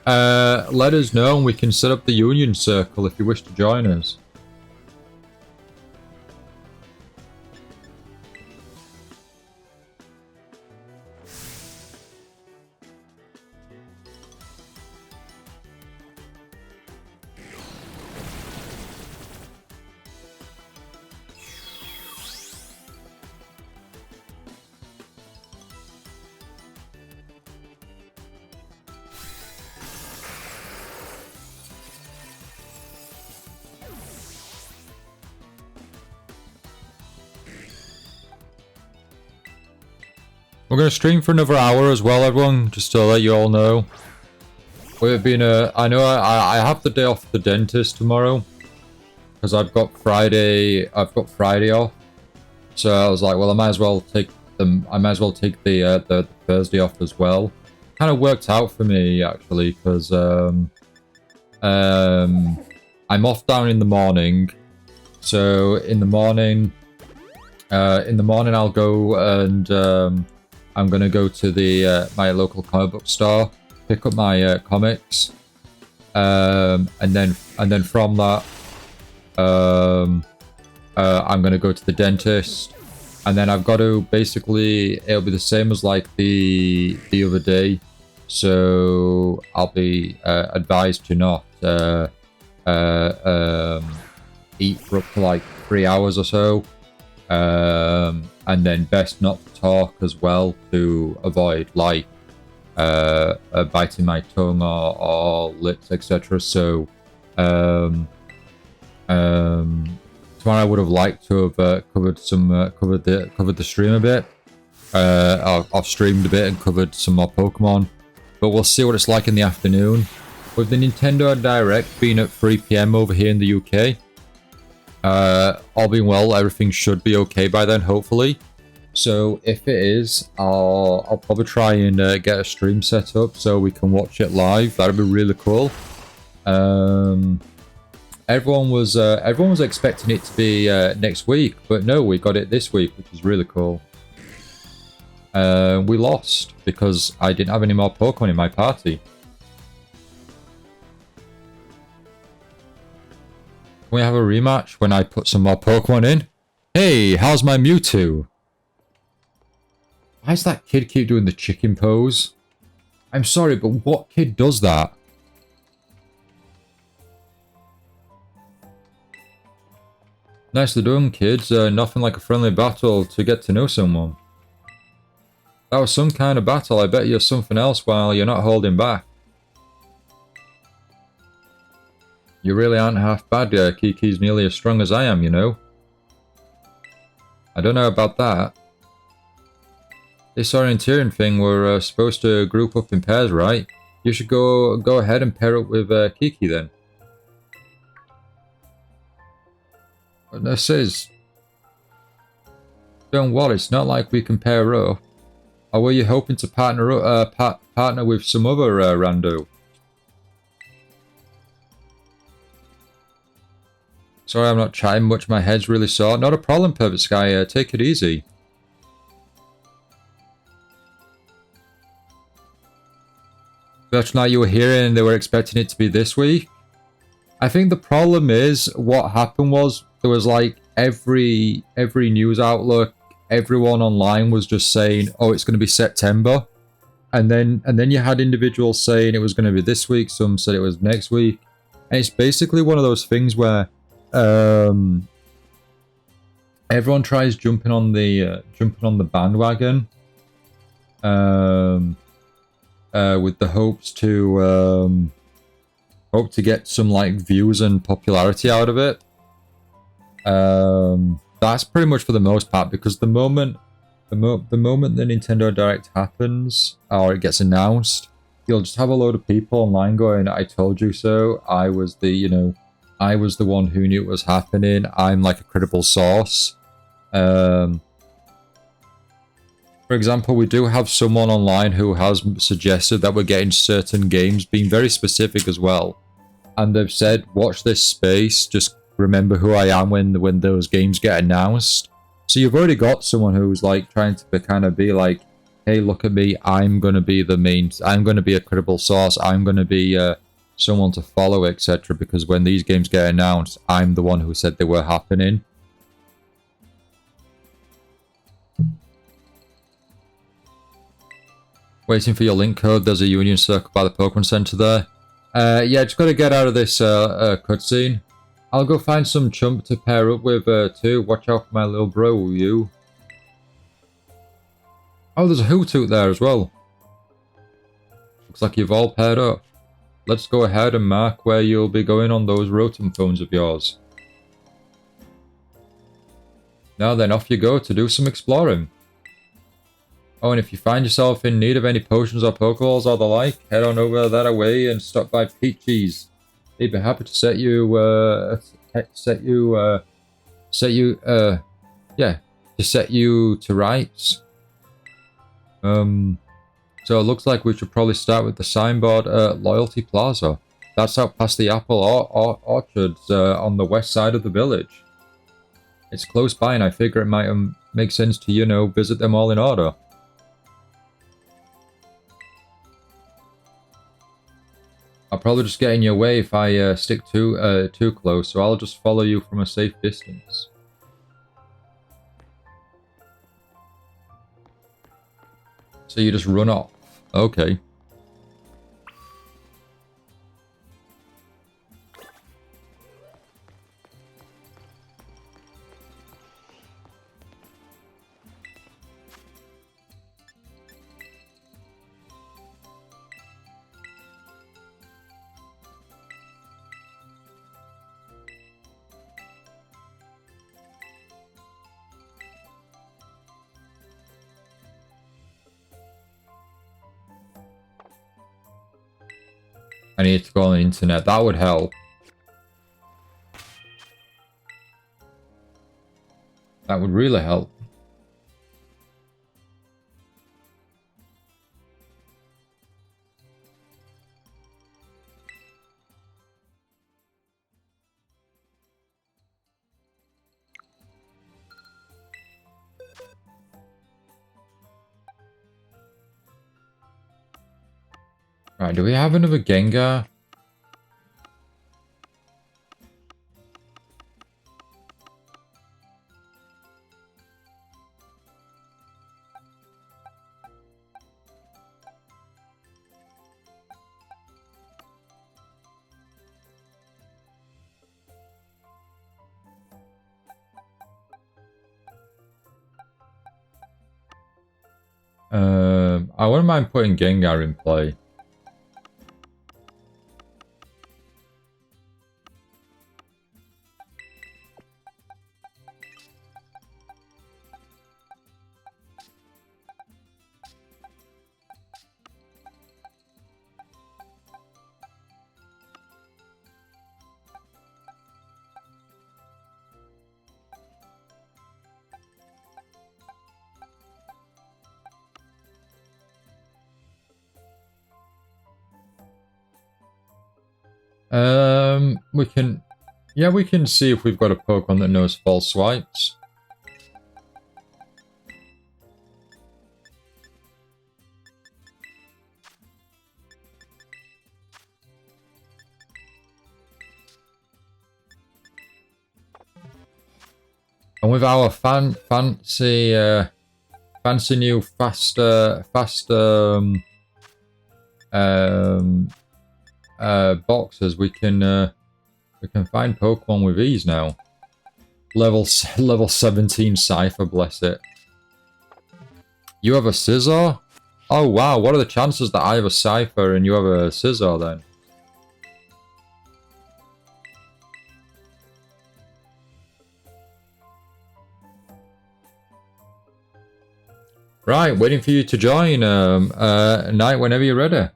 let us know and we can set up the Union Circle if you wish to join us. We're going to stream for another hour as well, everyone, just to let you all know. We've been, I know I have the day off the dentist tomorrow, because I've got Friday off. So I was like, well, I might as well take the Thursday off as well. Kind of worked out for me, actually, because I'm off down in the morning. So in the morning I'll go and I'm gonna go to the my local comic book store, pick up my comics, and then from that, I'm gonna go to the dentist, and then I've got to basically, it'll be the same as like the other day, so I'll be advised to not eat for up to like 3 hours or so. And then best not to talk as well to avoid like biting my tongue or lips, etc. So tomorrow I would have liked to have covered the stream a bit. I've streamed a bit and covered some more Pokemon, but we'll see what it's like in the afternoon. With the Nintendo Direct being at 3 PM over here in the UK. All being well, everything should be okay by then, hopefully. So if it is, I'll probably try and get a stream set up so we can watch it live. That'd be really cool. Everyone was expecting it to be next week, but no, we got it this week, which is really cool. We lost because I didn't have any more Pokemon in my party. Can we have a rematch when I put some more Pokemon in? Hey, how's my Mewtwo? Why does that kid keep doing the chicken pose? I'm sorry, but what kid does that? Nicely done, kids. Nothing like a friendly battle to get to know someone. That was some kind of battle. I bet you're something else while you're not holding back. You really aren't half bad. Kiki's nearly as strong as I am, you know. I don't know about that. This orienteering thing, we're supposed to group up in pairs, right? You should go ahead and pair up with Kiki then. But this is... Don't worry, it's not like we can pair up. Or were you hoping to partner with some other rando? Sorry, I'm not chatting much. My head's really sore. Not a problem, Perfect Sky. Take it easy. But now you were hearing and they were expecting it to be this week. I think the problem is what happened was there was like every news outlook, everyone online was just saying, "Oh, it's going to be September," and then you had individuals saying it was going to be this week. Some said it was next week, and it's basically one of those things where. everyone tries jumping on the bandwagon, with the hopes to hope to get some like views and popularity out of it. That's pretty much for the most part, because the moment the moment the Nintendo Direct happens or it gets announced, you'll just have a load of people online going, "I told you so. I was the I was the one who knew it was happening. I'm like a credible source." For example, we do have someone online who has suggested that we're getting certain games, being very specific as well. And they've said, watch this space, just remember who I am when those games get announced. So you've already got someone who's like trying to kind of be like, hey, look at me, I'm going to be I'm going to be a credible source, I'm going to be someone to follow, etc. Because when these games get announced, I'm the one who said they were happening. Waiting for your link code. There's a Union Circle by the Pokemon Center there. Yeah, just got to get out of this cutscene. I'll go find some chump to pair up with too. Watch out for my little bro, will you? Oh, there's a Hoothoot there as well. Looks like you've all paired up. Let's go ahead and mark where you'll be going on those Rotom phones of yours. Now then, off you go to do some exploring. Oh, and if you find yourself in need of any potions or Pokeballs or the like, head on over that away and stop by Peachy's. He'd be happy to set you to rights. So it looks like we should probably start with the signboard at Loyalty Plaza. That's out past the apple orchards on the west side of the village. It's close by, and I figure it might make sense to, visit them all in order. I'll probably just get in your way if I stick too close, so I'll just follow you from a safe distance. So you just run off. Okay. I need to go on the internet. That would help. That would really help. Right, do we have another Gengar? I wouldn't mind putting Gengar in play. We can see if we've got a Pokemon that knows false swipes. And with our fancy new faster boxes, we can find Pokemon with ease now. Level 17 Cypher, bless it. You have a Scizor? Oh wow, what are the chances that I have a Cypher and you have a Scizor then? Right, waiting for you to join, Knight, whenever you're ready.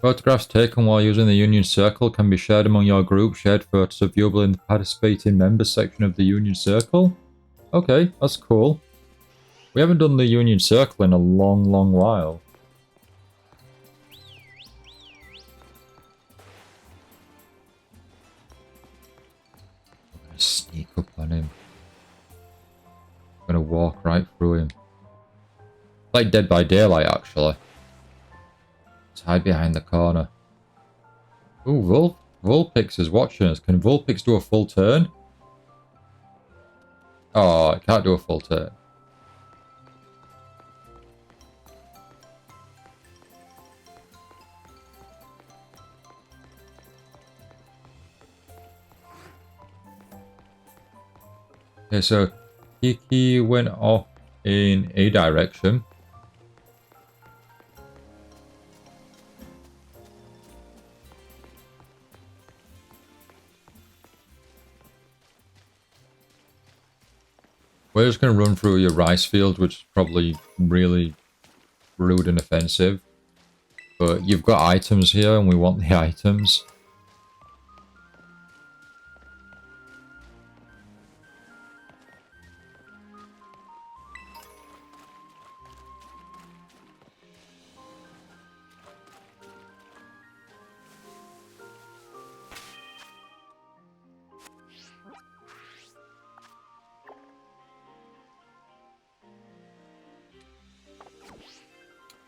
Photographs taken while using the Union Circle can be shared among your group. Shared photos are viewable in the participating members section of the Union Circle. Okay, that's cool. We haven't done the Union Circle in a long, long while. I'm gonna sneak up on him. I'm gonna walk right through him. Like Dead by Daylight, actually. Hide behind the corner. Ooh, Vulpix is watching us. Can Vulpix do a full turn? Oh, it can't do a full turn. Okay, so Kiki went off in a direction. We're just going to run through your rice field, which is probably really rude and offensive. But you've got items here, and we want the items.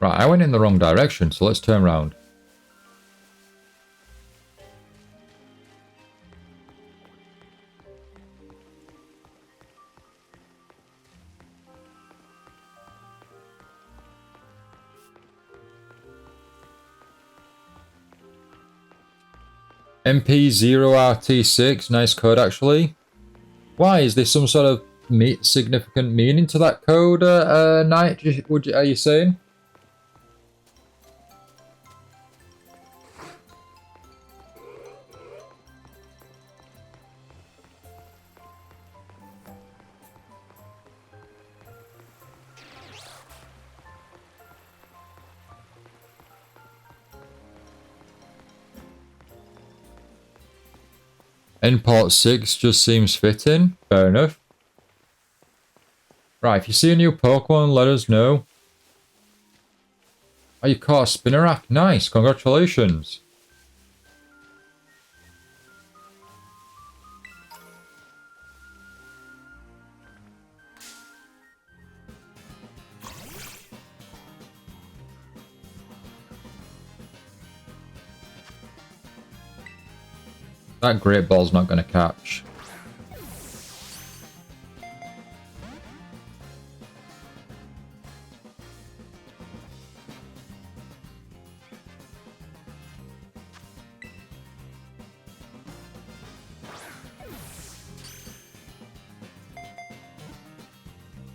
Right, I went in the wrong direction, so let's turn around. MP0RT6, nice code actually. Why, is there some sort of significant meaning to that code, Knight, are you saying? Import 6 just seems fitting. Fair enough. Right, if you see a new Pokemon, let us know. Oh, you caught a Spinarak. Nice, congratulations. That Great Ball's not going to catch.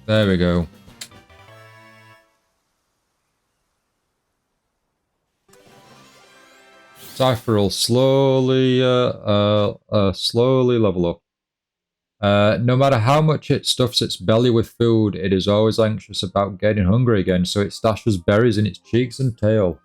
There we go. Cypher will slowly level up. No matter how much it stuffs its belly with food, it is always anxious about getting hungry again, so it stashes berries in its cheeks and tail.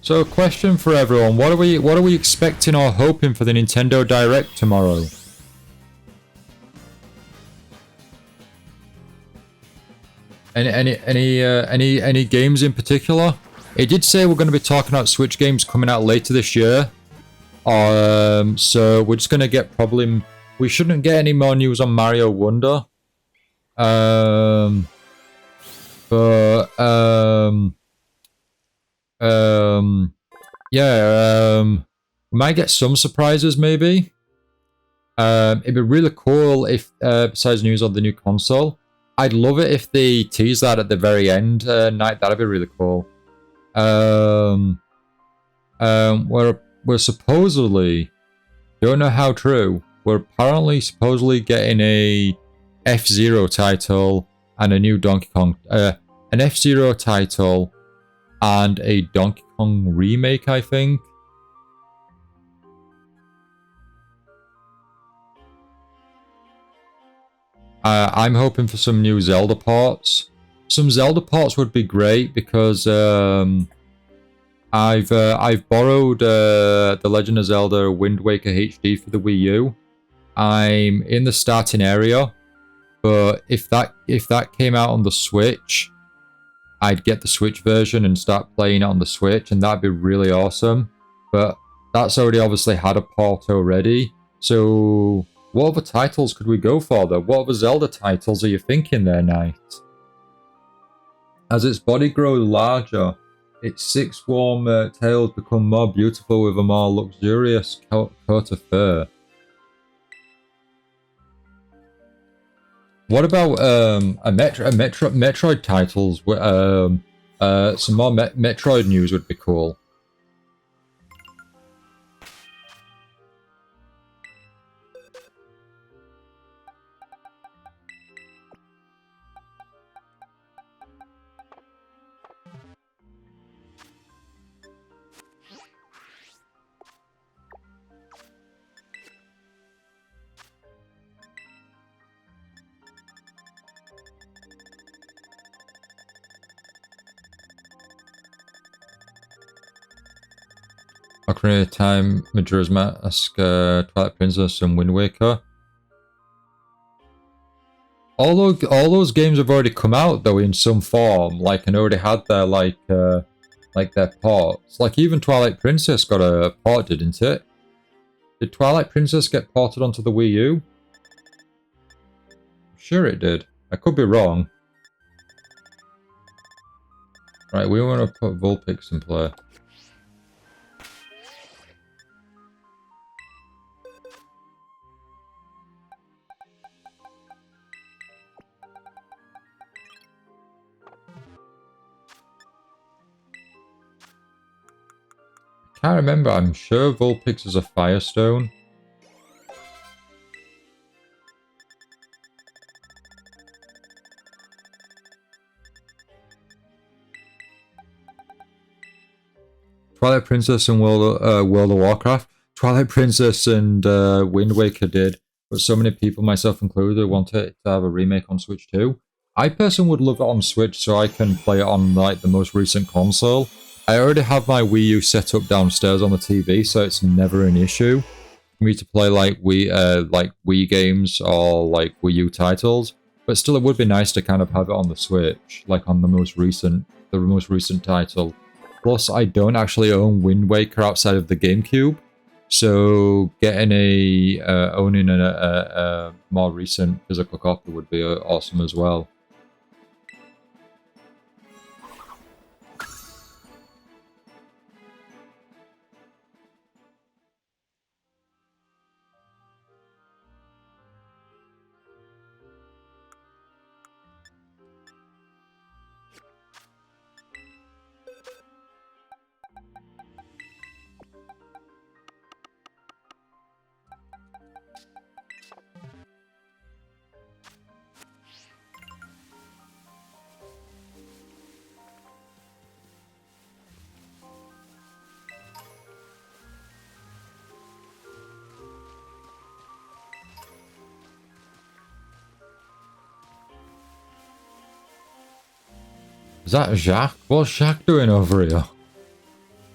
So, question for everyone: what are we expecting or hoping for the Nintendo Direct tomorrow? Any games in particular? It did say we're going to be talking about Switch games coming out later this year. So we're just going to get probably... We shouldn't get any more news on Mario Wonder. Yeah, we might get some surprises maybe. It'd be really cool if, besides news on the new console, I'd love it if they tease that at the very end night. That'd be really cool. We're supposedly, don't know how true, we're apparently supposedly getting a F-Zero title and a new Donkey Kong, an F-Zero title and a Donkey Kong remake, I think. I'm hoping for some new Zelda ports. Some Zelda ports would be great because I've borrowed The Legend of Zelda Wind Waker HD for the Wii U. I'm in the starting area, but if that came out on the Switch, I'd get the Switch version and start playing it on the Switch, and that'd be really awesome. But that's already obviously had a port already. So what other titles could we go for though? What other Zelda titles are you thinking there, Knight? As its body grows larger, its six warm tails become more beautiful with a more luxurious coat of fur. What about Metroid titles? Some more Metroid news would be cool. Ocarina of Time, Majora's Mask, Twilight Princess, and Wind Waker. All those games have already come out though in some form, like, and already had their like their ports. Like even Twilight Princess got a port, didn't it? Did Twilight Princess get ported onto the Wii U? I'm sure it did. I could be wrong. Right, we want to put Vulpix in play. Can't remember, I'm sure Vulpix is a Firestone. Twilight Princess and World of Warcraft. Twilight Princess and Wind Waker did, but so many people, myself included, wanted to have a remake on Switch too. I personally would love it on Switch so I can play it on like the most recent console. I already have my Wii U set up downstairs on the TV, so it's never an issue for me to play like Wii games or like Wii U titles. But still, it would be nice to kind of have it on the Switch, like on the most recent title. Plus, I don't actually own Wind Waker outside of the GameCube, so getting owning a more recent physical copy would be awesome as well. Is that Jacques? What's Jacques doing over here?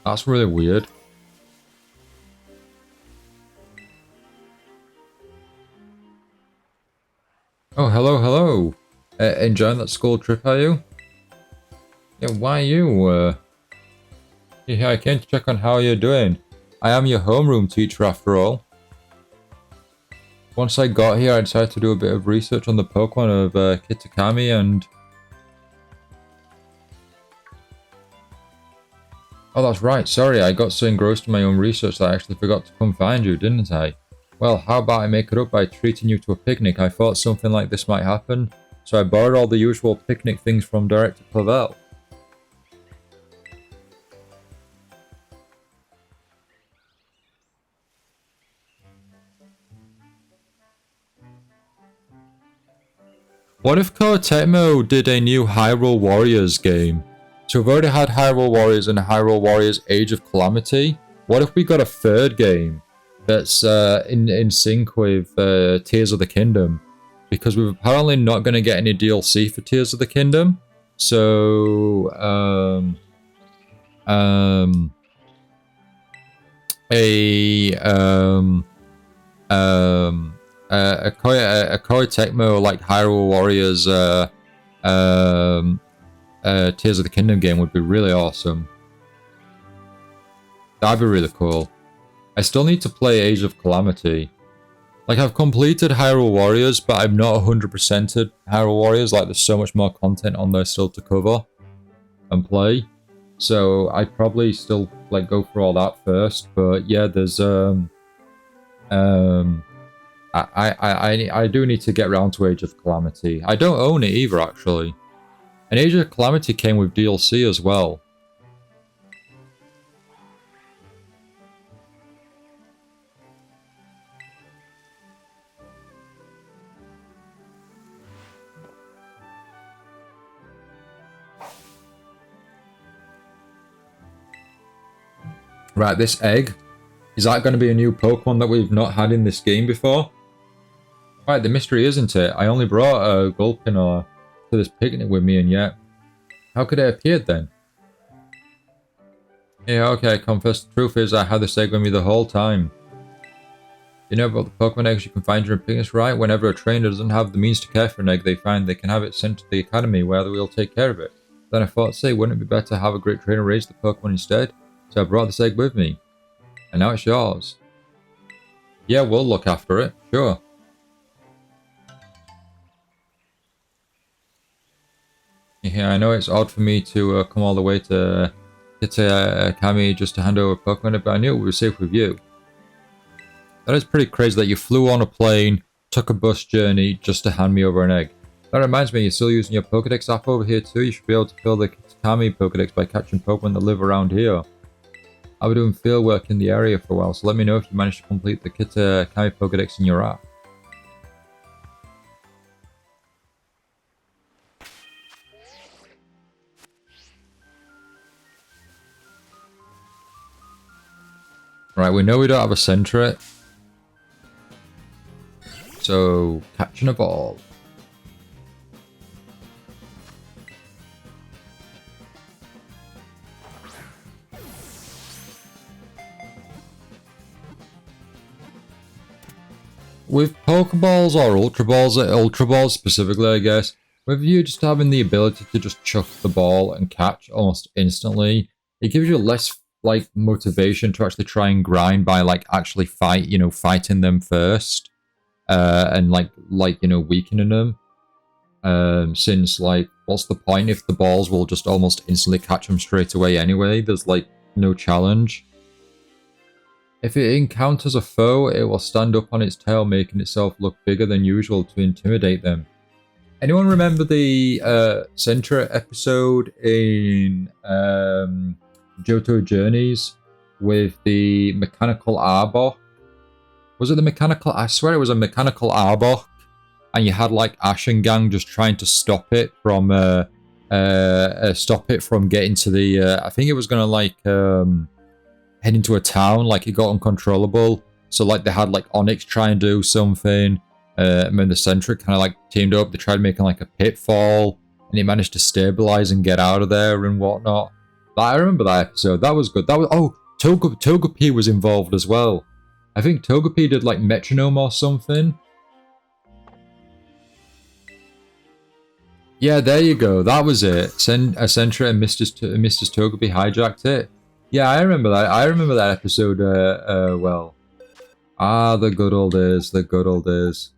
That's really weird. Oh, hello, hello. Enjoying that school trip, are you? Yeah, why you? Yeah, I came to check on how you're doing. I am your homeroom teacher after all. Once I got here, I decided to do a bit of research on the Pokemon of Kitakami and... Oh, that's right. Sorry, I got so engrossed in my own research that I actually forgot to come find you, didn't I? Well, how about I make it up by treating you to a picnic? I thought something like this might happen, so I borrowed all the usual picnic things from Director Clavel. What if Koei did a new Hyrule Warriors game? So we've already had Hyrule Warriors and Hyrule Warriors Age of Calamity. What if we got a third game that's in sync with Tears of the Kingdom? Because we're apparently not going to get any DLC for Tears of the Kingdom. So a Koei Tecmo like Hyrule Warriors Tears of the Kingdom game would be really awesome. That'd be really cool. I still need to play Age of Calamity. Like, I've completed Hyrule Warriors, but I've not 100%ed Hyrule Warriors. Like, there's so much more content on there still to cover and play. So I'd probably still like go for all that first. But yeah, there's I do need to get around to Age of Calamity. I don't own it either, actually. And Age of Calamity came with DLC as well. Right, this egg. Is that going to be a new Pokemon that we've not had in this game before? Right, the mystery, isn't it? I only brought a Gulpinor to this picnic with me, and yet... How could it appear then? Yeah, okay, I confess. The truth is, I had this egg with me the whole time. You know about the Pokemon eggs you can find during picnics, right? Whenever a trainer doesn't have the means to care for an egg they find, they can have it sent to the academy where we'll take care of it. Then I thought, say, wouldn't it be better to have a great trainer raise the Pokemon instead? So I brought this egg with me. And now it's yours. Yeah, we'll look after it, sure. Yeah, I know it's odd for me to come all the way to Kitakami just to hand over Pokemon, but I knew it would be safe with you. That is pretty crazy that you flew on a plane, took a bus journey just to hand me over an egg. That reminds me, you're still using your Pokedex app over here too? You should be able to fill the Kitakami Pokedex by catching Pokemon that live around here. I'll be doing field work in the area for a while, so let me know if you manage to complete the Kitakami Pokedex in your app. Right, we know we don't have a Sentret. So, catching a ball. With Pokeballs or Ultra Balls specifically, I guess, with you just having the ability to just chuck the ball and catch almost instantly, it gives you less like motivation to actually try and grind by like actually fighting them first, and like weakening them. Since like, what's the point if the balls will just almost instantly catch them straight away anyway? There's like no challenge. If it encounters a foe, it will stand up on its tail, making itself look bigger than usual to intimidate them. Anyone remember the Sentret episode in Johto Journeys with the mechanical Arbok? Was it the mechanical? I swear it was a mechanical Arbok, and you had like Ashengang just trying to stop it from getting to the. I think it was gonna like head into a town, like it got uncontrollable. So like they had like Onyx try and do something. And then the Sentret kind of like teamed up. They tried making like a pitfall, and it managed to stabilize and get out of there and whatnot. I remember that episode. That was good. That was Togepi was involved as well. I think Togepi did like metronome or something. Yeah, there you go. That was it. Sentra and Mr. Togepi hijacked it. Yeah, I remember that. I remember that episode. Well. Ah, the good old days. The good old days.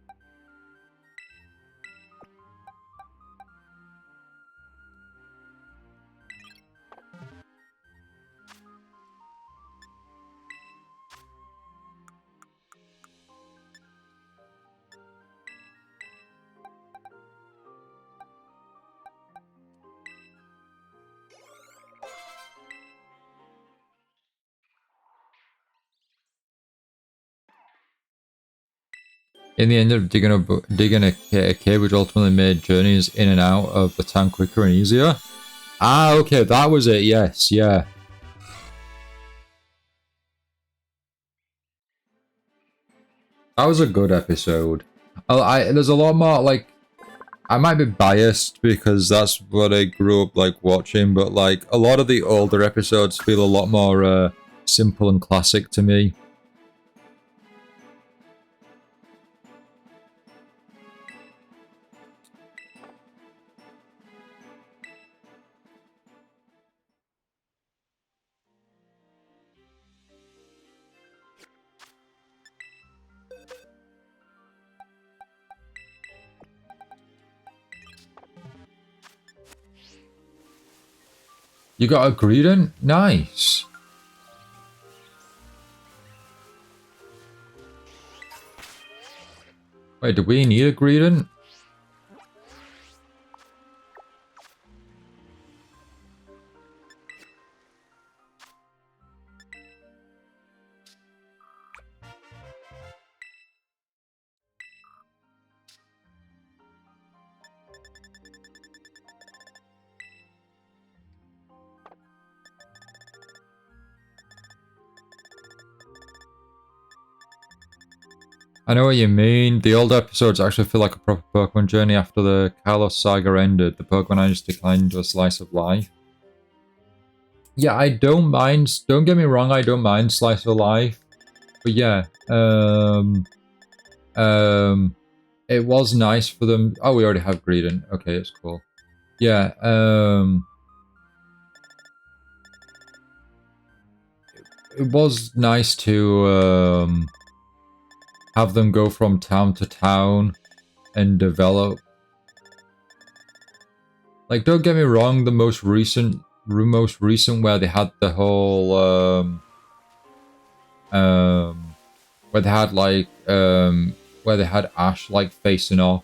In the end of digging a cave, which ultimately made journeys in and out of the town quicker and easier. Ah, okay, that was it. Yes, yeah. That was a good episode. There's a lot more, like, I might be biased because that's what I grew up, like, watching, but, like, a lot of the older episodes feel a lot more, simple and classic to me. You got a Greedent? Nice. Wait, do we need a Greedent? I know what you mean. The old episodes actually feel like a proper Pokemon journey after the Kalos saga ended. The Pokemon just declined into a slice of life. Yeah, I don't mind. Don't get me wrong, I don't mind slice of life. But yeah, it was nice for them. Oh, we already have Greedent. Okay, it's cool. Yeah, it was nice to have them go from town to town and develop. Like, don't get me wrong, the most recent where they had the whole where they had like where they had Ash like facing off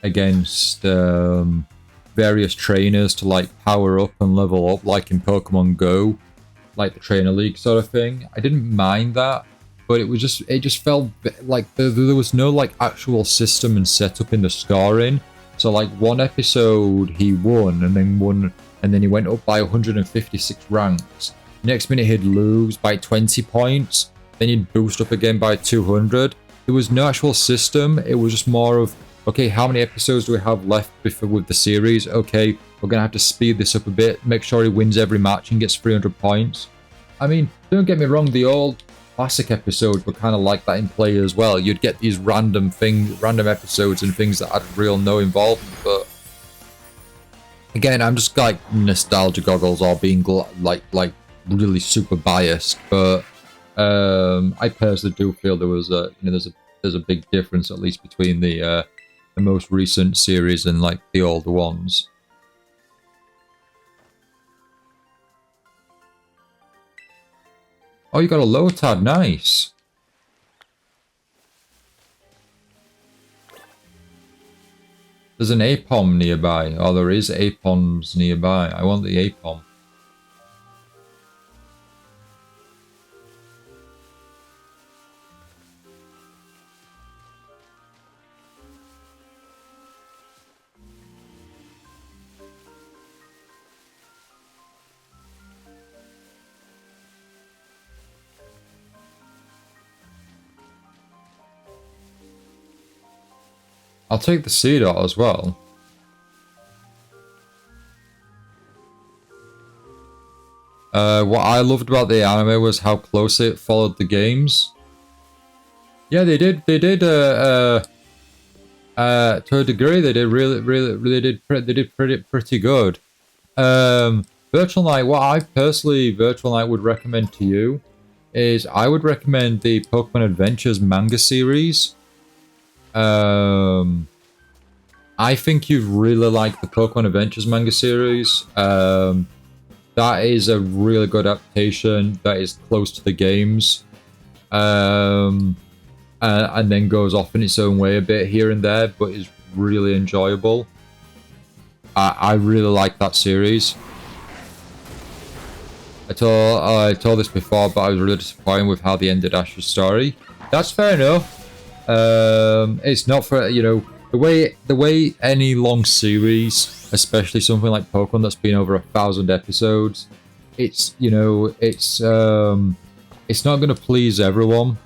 against various trainers to like power up and level up, like in Pokemon Go, like the Trainer League sort of thing. I didn't mind that, but it just felt like there was no like actual system and setup in the scoring. So like one episode he won, and then he went up by 156 ranks. Next minute he'd lose by 20 points. Then he'd boost up again by 200. There was no actual system. It was just more of, okay, how many episodes do we have left before with the series? Okay, we're gonna have to speed this up a bit. Make sure he wins every match and gets 300 points. I mean, don't get me wrong. The old classic episodes were kind of like that in play as well. You'd get these random episodes and things that had real no involvement. But again, I'm just like nostalgia goggles or being like really super biased. But I personally do feel there was there's a big difference, at least between the most recent series and like the older ones. Oh, you got a Lotad, nice. There's an Apom nearby. Oh, there is Apoms nearby. I want the Apom. I'll take the Seedot as well. What I loved about the anime was how closely it followed the games. Yeah, they did. They did. To a degree, they did really did. They did pretty good. Virtual Night. What I personally Virtual Night would recommend to you is I would recommend the Pokemon Adventures manga series. I think you'd really like the Pokemon Adventures manga series. That is a really good adaptation that is close to the games. And then goes off in its own way a bit here and there, but is really enjoyable. I really like that series. I told this before, but I was really disappointed with how they ended Ash's story. That's fair enough. It's not for, you know, the way any long series, especially something like Pokemon that's been over 1,000 episodes, it's, you know, it's not going to please everyone.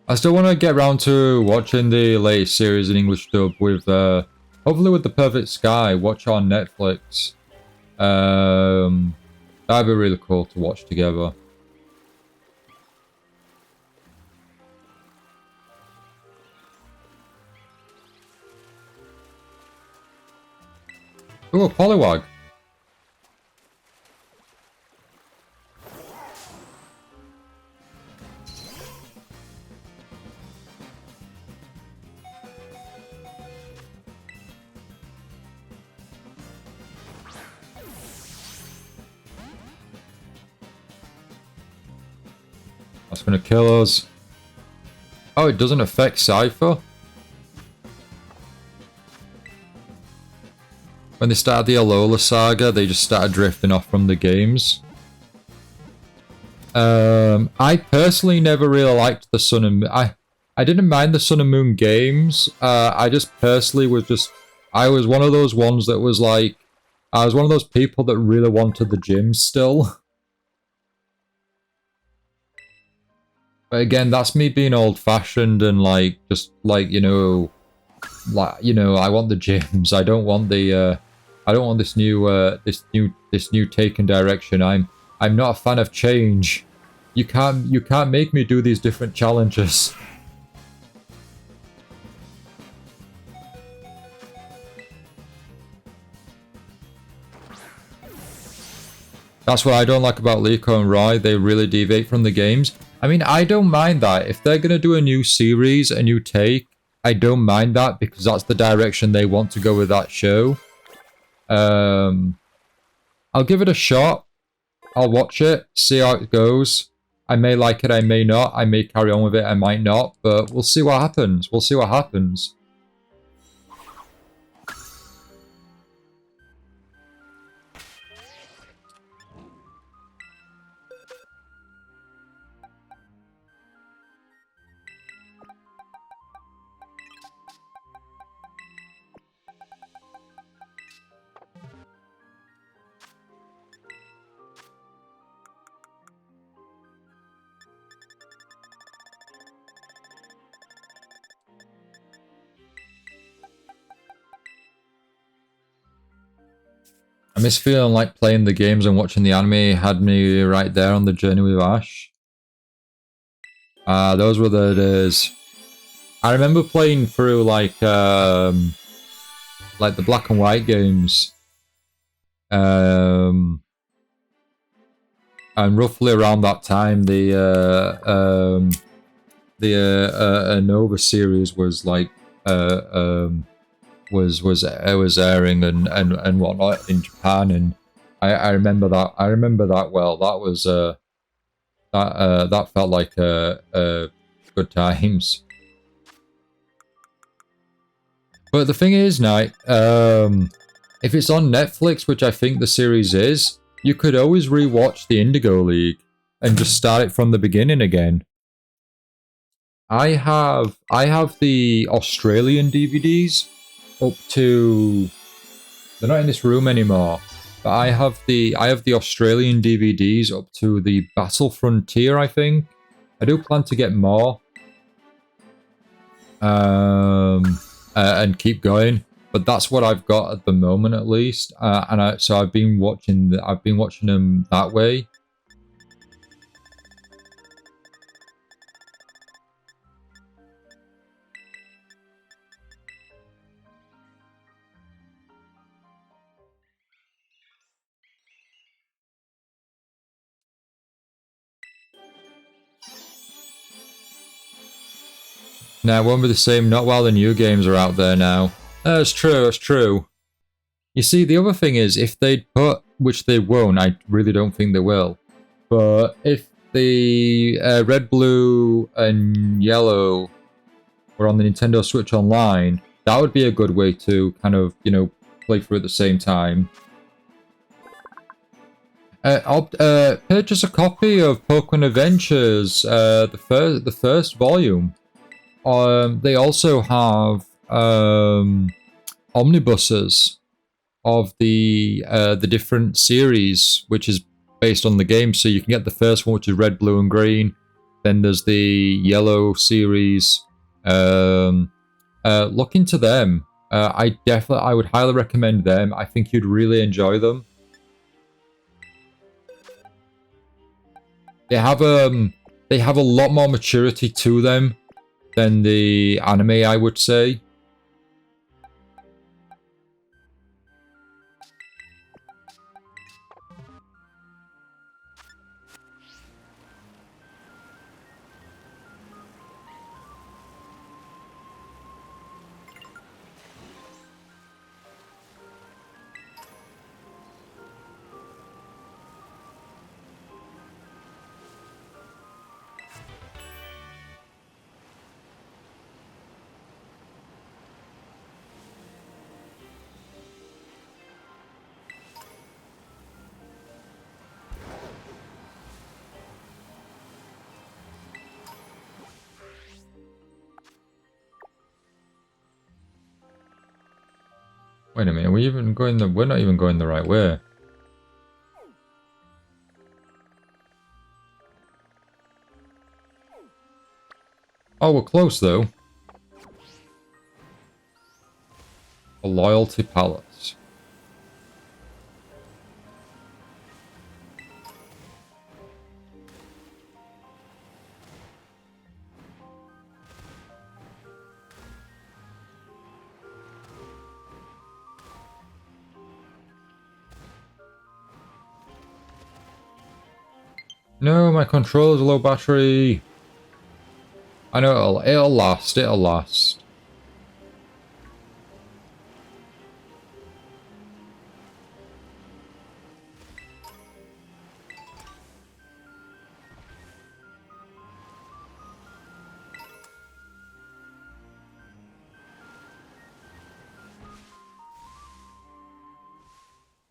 I still want to get around to watching the latest series in English dub with, hopefully with The Perfect Sky, watch on Netflix. That'd be really cool to watch together. Ooh, a Poliwag. That's gonna kill us. Oh, it doesn't affect Cypher? When they started the Alola saga, they just started drifting off from the games. I personally never really liked the Sun and I didn't mind the Sun and Moon games. I just personally was I was one of those ones that was like, I was one of those people that really wanted the gym still. But again, that's me being old-fashioned and like, just like, you know, like, you know, I want the gyms. I don't want the, I don't want this new taken direction. I'm not a fan of change. You can't make me do these different challenges. That's what I don't like about Liko and Rai. They really deviate from the games. I mean, I don't mind that. If they're going to do a new series, a new take, I don't mind that because that's the direction they want to go with that show. I'll give it a shot. I'll watch it, see how it goes. I may like it, I may not. I may carry on with it, I might not. But we'll see what happens. We'll see what happens. I miss feeling like playing the games and watching the anime had me right there on the journey with Ash. Those were the days. I remember playing through like the black and white games. And roughly around that time, the Nova series was like was airing and whatnot in Japan, and I remember that. I remember that well. That was that felt like good times. But the thing is, Knight, if it's on Netflix, which I think the series is, you could always rewatch the Indigo League and just start it from the beginning again. I have the Australian DVDs up to, they're not in this room anymore, but I have the Australian DVDs up to the Battle Frontier, I think. I do plan to get more. And keep going, but that's what I've got at the moment, at least. So I've been watching them that way. Now, it won't be the same, not while the new games are out there now. That's true, that's true. You see, the other thing is, if they'd put, which they won't, I really don't think they will, but if the red, blue, and yellow were on the Nintendo Switch Online, that would be a good way to kind of, you know, play through at the same time. Purchase a copy of Pokémon Adventures, the first volume. They also have omnibuses of the different series, which is based on the game. So you can get the first one, which is red, blue, and green. Then there's the yellow series. Look into them. I would highly recommend them. I think you'd really enjoy them. They have a lot more maturity to them than the anime, I would say. Wait a minute, we're not even going the right way. Oh, we're close though. A Loyalty Palace. No, my controller's low battery. I know it'll last, it'll last.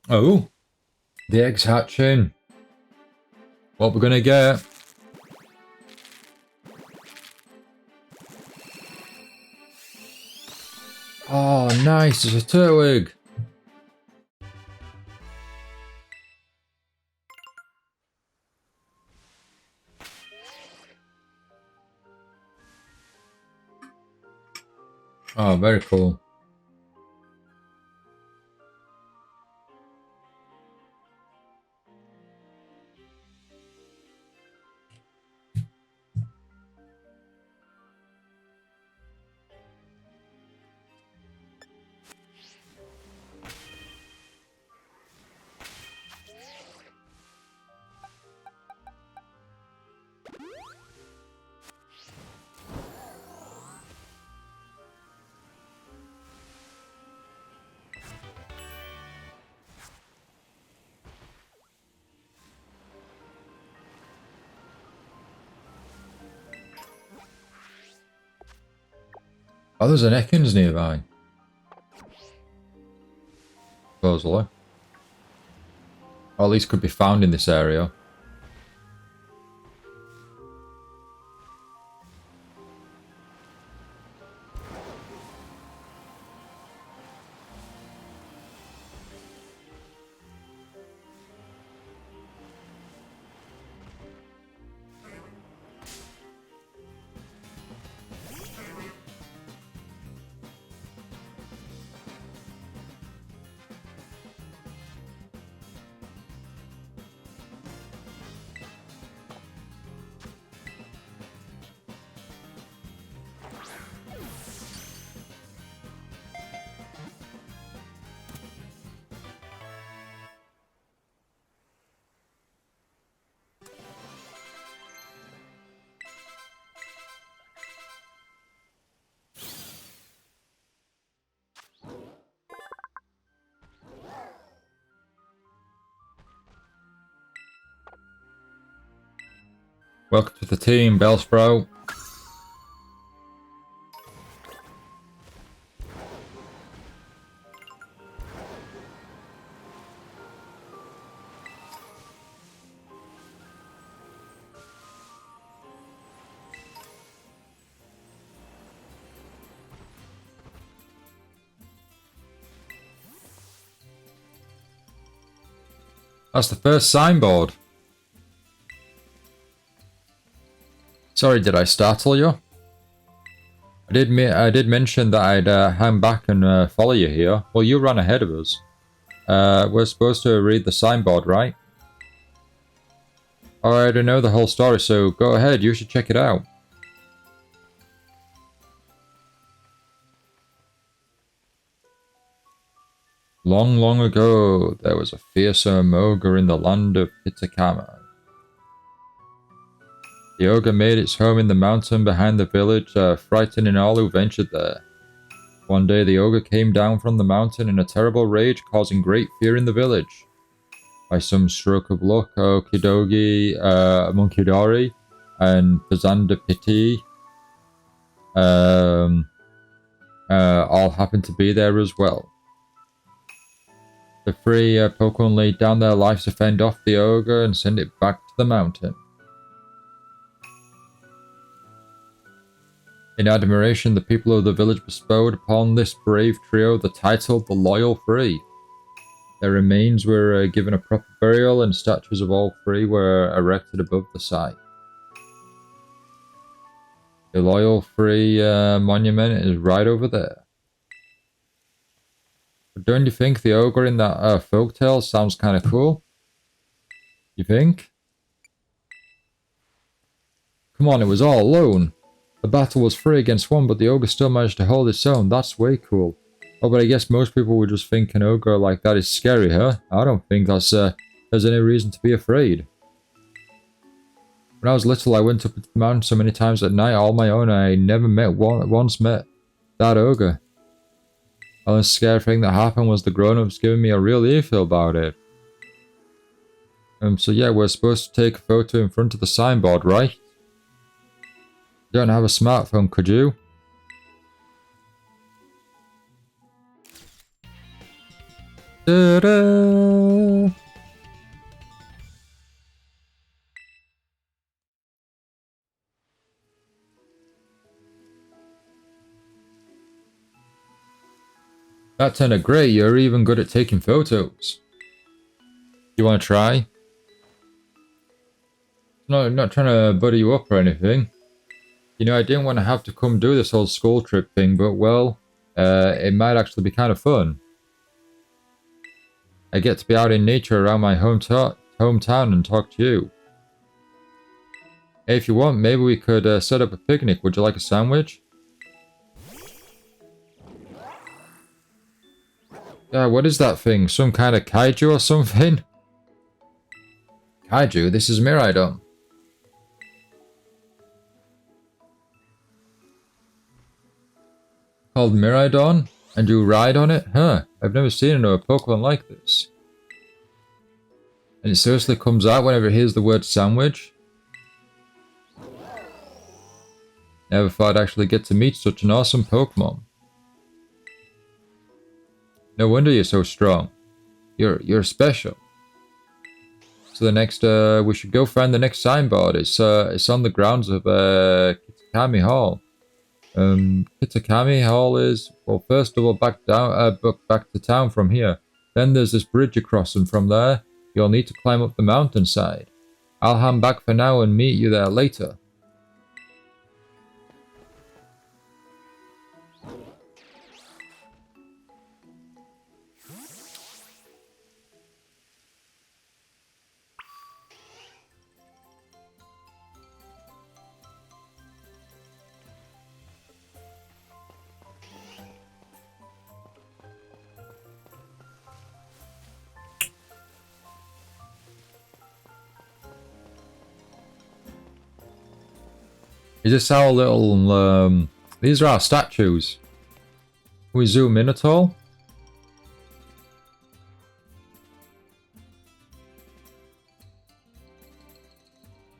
Oh, the egg's hatching. What we're gonna get? Oh, nice, it's a turtwig. Oh, very cool. Oh, there's an Ekans nearby. supposedly. Or at least could be found in this area. Welcome to the team, Bellsprout. That's the first signboard. Sorry, did I startle you? I did mention that I'd hang back and follow you here. Well, you ran ahead of us. We're supposed to read the signboard, right? Alright, I know the whole story, so go ahead. You should check it out. Long, long ago, there was a fearsome ogre in the land of Pitakama. The ogre made its home in the mountain behind the village, frightening all who ventured there. One day the ogre came down from the mountain in a terrible rage, causing great fear in the village. By some stroke of luck, Okidogi, Monkidori, and Pazandapiti all happened to be there as well. The three Pokemon laid down their lives to fend off the ogre and send it back to the mountain. In admiration, the people of the village bestowed upon this brave trio the title the Loyal Three. Their remains were given a proper burial, and statues of all three were erected above the site. The Loyal Three monument is right over there. But don't you think the ogre in that folktale sounds kind of cool? You think? Come on, it was all alone. The battle was 3 against 1, but the ogre still managed to hold its own. That's way cool. Oh, but I guess most people would just think an ogre like that is scary, huh? I don't think there's any reason to be afraid. When I was little, I went up the mountain so many times at night all my own. I never once met that ogre. The only scary thing that happened was the grown-ups giving me a real earful about it. So yeah, we're supposed to take a photo in front of the signboard, right? You don't have a smartphone, could you? Ta-da! That turned out great. You're even good at taking photos. You want to try? No, not trying to buddy you up or anything. You know, I didn't want to have to come do this whole school trip thing, but well, it might actually be kind of fun. I get to be out in nature around my hometown and talk to you. Hey, if you want, maybe we could set up a picnic. Would you like a sandwich? Yeah, what is that thing? Some kind of kaiju or something? Kaiju? This is Miraidon. Called Miraidon? And you ride on it? Huh, I've never seen another Pokemon like this. And it seriously comes out whenever it hears the word sandwich? Never thought I'd actually get to meet such an awesome Pokemon. No wonder you're so strong. You're special. So the next, we should go find the next signboard. It's on the grounds of Kitakami Hall. Kitakami Hall is, well, first double back down, back to town from here. Then there's this bridge across, and from there, you'll need to climb up the mountainside. I'll hang back for now and meet you there later. Is this our little, these are our statues. Can we zoom in at all?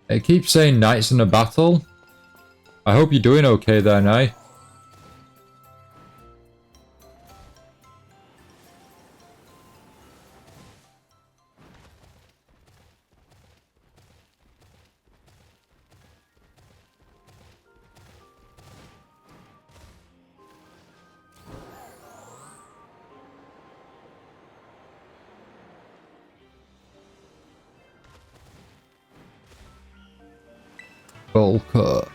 It keeps saying knights in a battle. I hope you're doing okay there, Knight. Volker.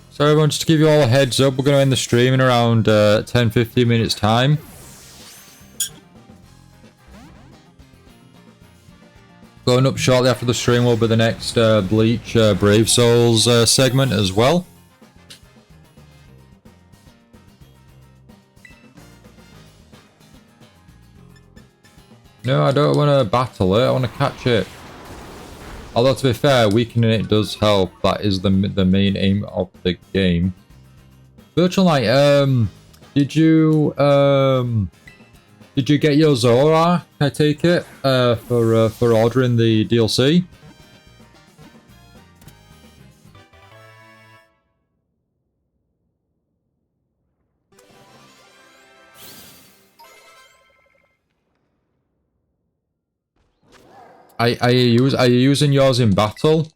So everyone, just to give you all a heads up, we're going to end the stream in around 10-15 minutes time. Going up shortly after the stream will be the next Bleach Brave Souls segment as well. No, I don't want to battle it, I want to catch it. Although to be fair, weakening it does help. That is the main aim of the game. Virtual Knight, did you get your Zora? I take it for ordering the DLC. Are you using yours in battle?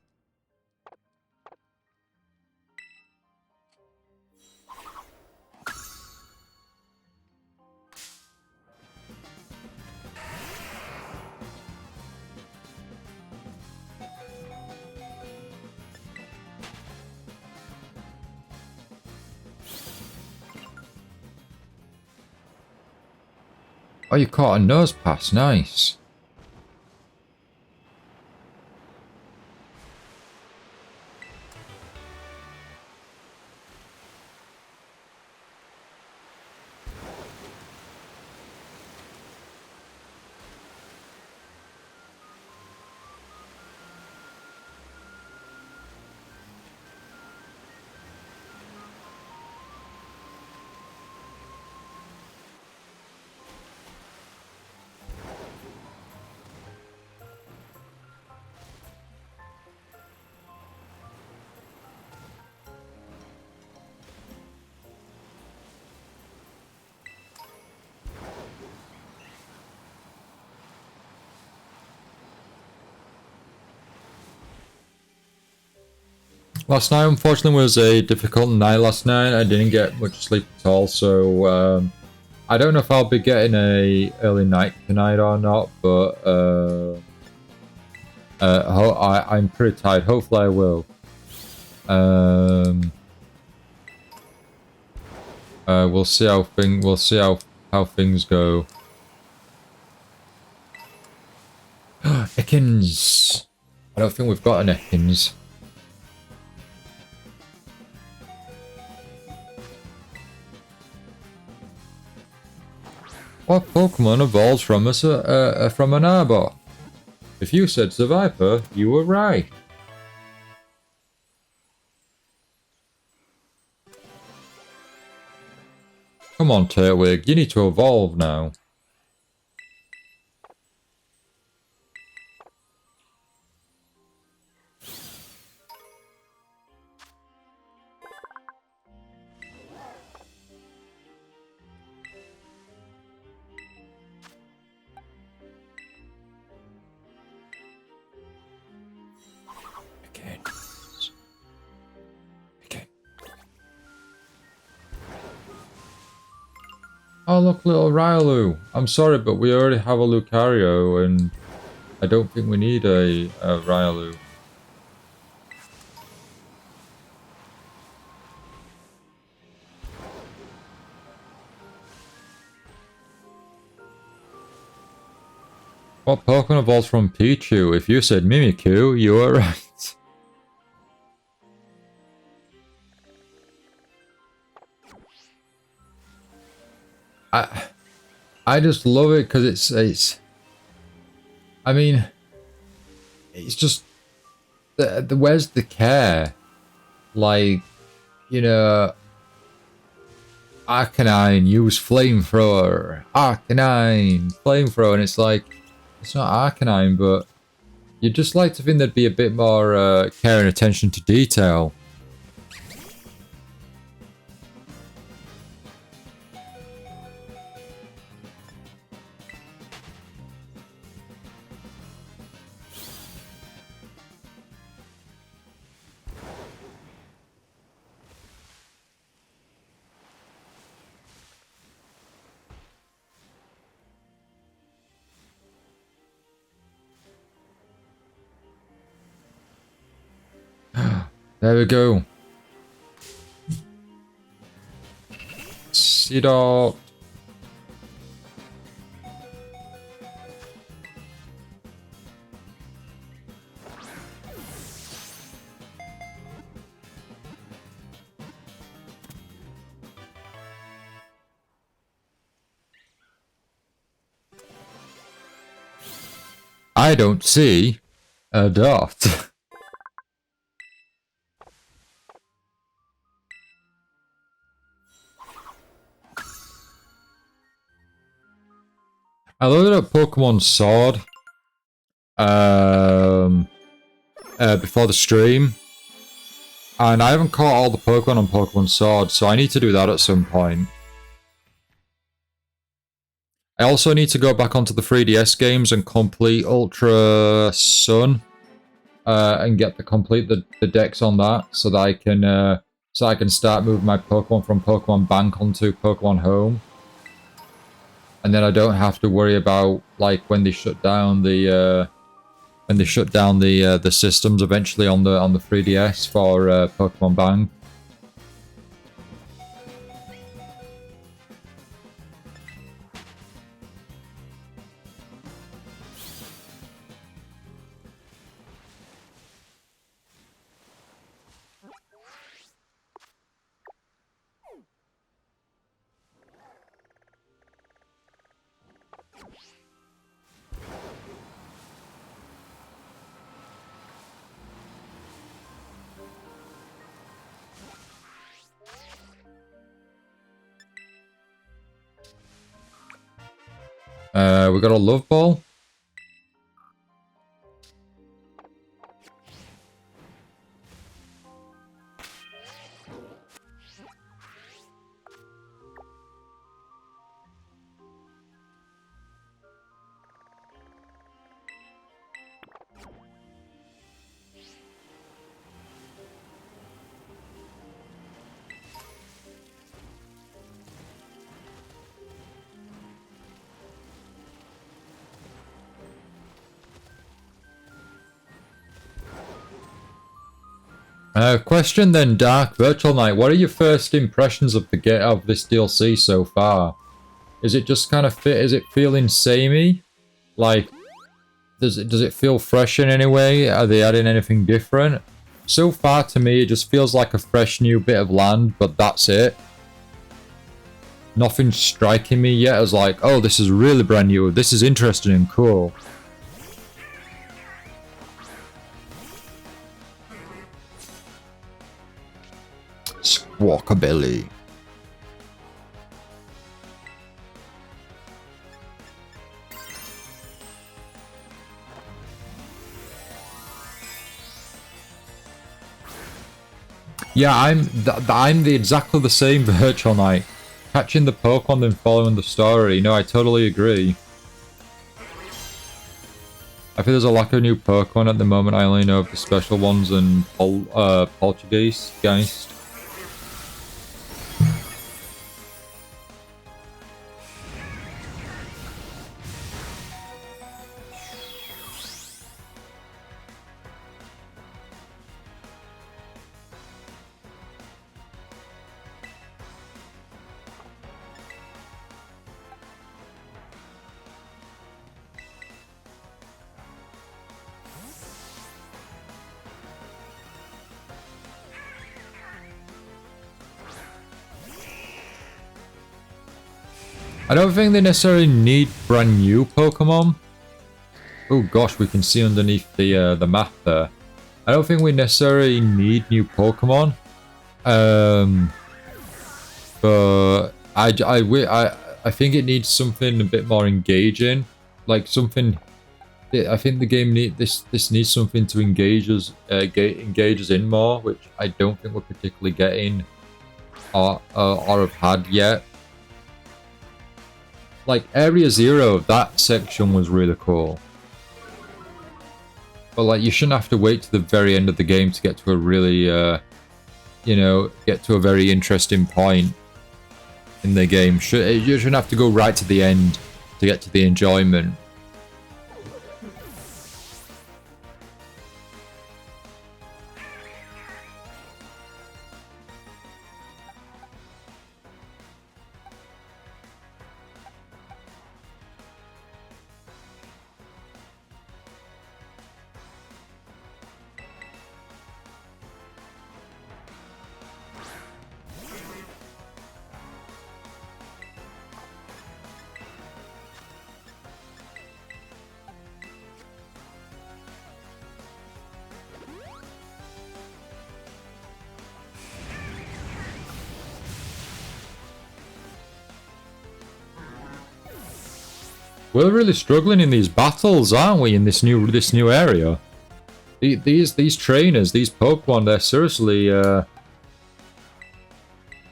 Oh, you caught a nose pass, nice. Last night, unfortunately, was a difficult night last night. I didn't get much sleep at all, so I don't know if I'll be getting a early night tonight or not, but I'm pretty tired. Hopefully, I will. We'll see how things go. Ekans. I don't think we've got an Ekans. Pokemon evolves from from an Arbok. If you said Survivor, you were right. Come on, Turtwig, you need to evolve now. Oh look, little Rylu. I'm sorry, but we already have a Lucario, and I don't think we need a Rylu. What Pokemon evolves from Pichu? If you said Mimikyu, you were right. I just love it because it's I mean, it's just the where's the care? Like, you know, Arcanine, use flamethrower. Arcanine, flamethrower, and it's like, it's not Arcanine, but you'd just like to think there'd be a bit more care and attention to detail. There we go. Seedot. I don't see a dot. I loaded up Pokemon Sword before the stream, and I haven't caught all the Pokemon on Pokemon Sword, so I need to do that at some point. I also need to go back onto the 3DS games and complete Ultra Sun, and get the decks on that, so that I can start moving my Pokemon from Pokemon Bank onto Pokemon Home. And then I don't have to worry about, like, when they shut down the systems eventually on the 3DS for Pokemon Bank. We got a Love Ball. Question then, Dark Virtual Knight. What are your first impressions of this DLC so far? Is it just kind of is it feeling samey? Like, does it feel fresh in any way? Are they adding anything different? So far, to me, it just feels like a fresh new bit of land, but that's it. nothing's striking me yet as like, oh, this is really brand new. This is interesting and cool. Squawkabilly. Yeah, I'm exactly the same virtual Knight. Catching the Pokemon then following the story. No, I totally agree. I think there's a lack of new Pokemon at the moment. I only know of the special ones and Poltergeist. I don't think they necessarily need brand new Pokemon. Oh gosh, we can see underneath the map there. I don't think we necessarily need new Pokemon. But I think it needs something a bit more engaging, like something. I think the game this needs something to engage us in more, which I don't think we're particularly getting or have had yet. Like Area Zero, that section was really cool. But like, you shouldn't have to wait to the very end of the game to get to a really, you know, get to a very interesting point in the game. You shouldn't have to go right to the end to get to the enjoyment. We're really struggling in these battles, aren't we? In this new area, these trainers, these Pokemon, they're seriously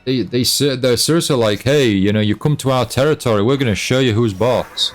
they're seriously like, hey, you know, you come to our territory, we're gonna show you who's boss.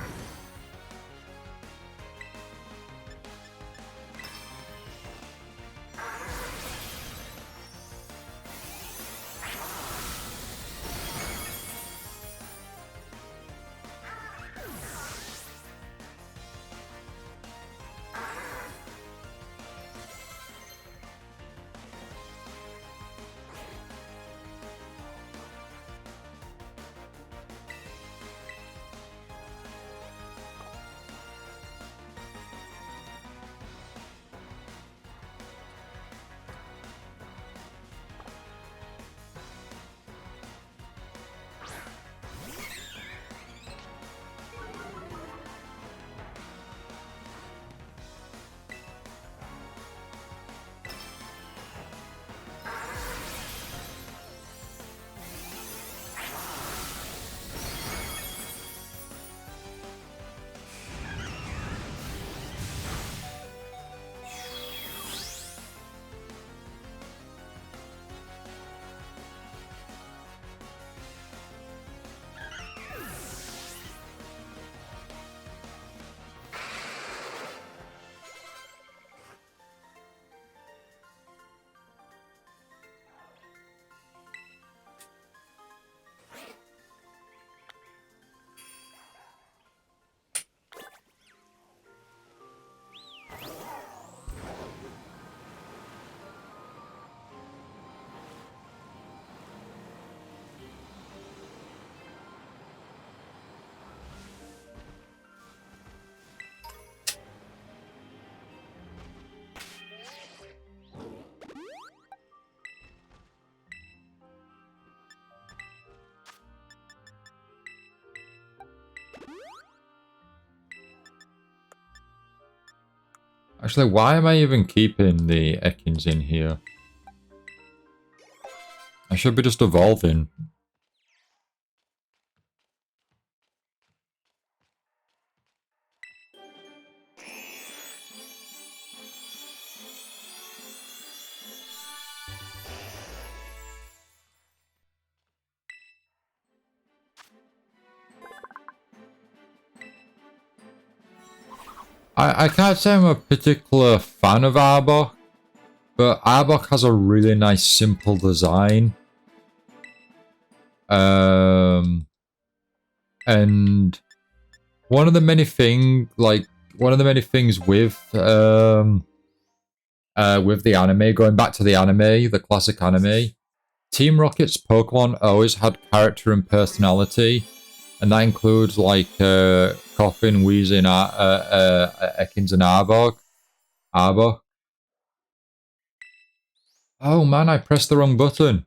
Actually, why am I even keeping the Ekans in here? I should be just evolving. I can't say I'm a particular fan of Arbok, but Arbok has a really nice simple design. And one of the many things with the anime, going back to the anime, the classic anime, Team Rocket's Pokemon always had character and personality, and that includes like coughing, wheezing, Ekans, and Arbok. Oh man, I pressed the wrong button.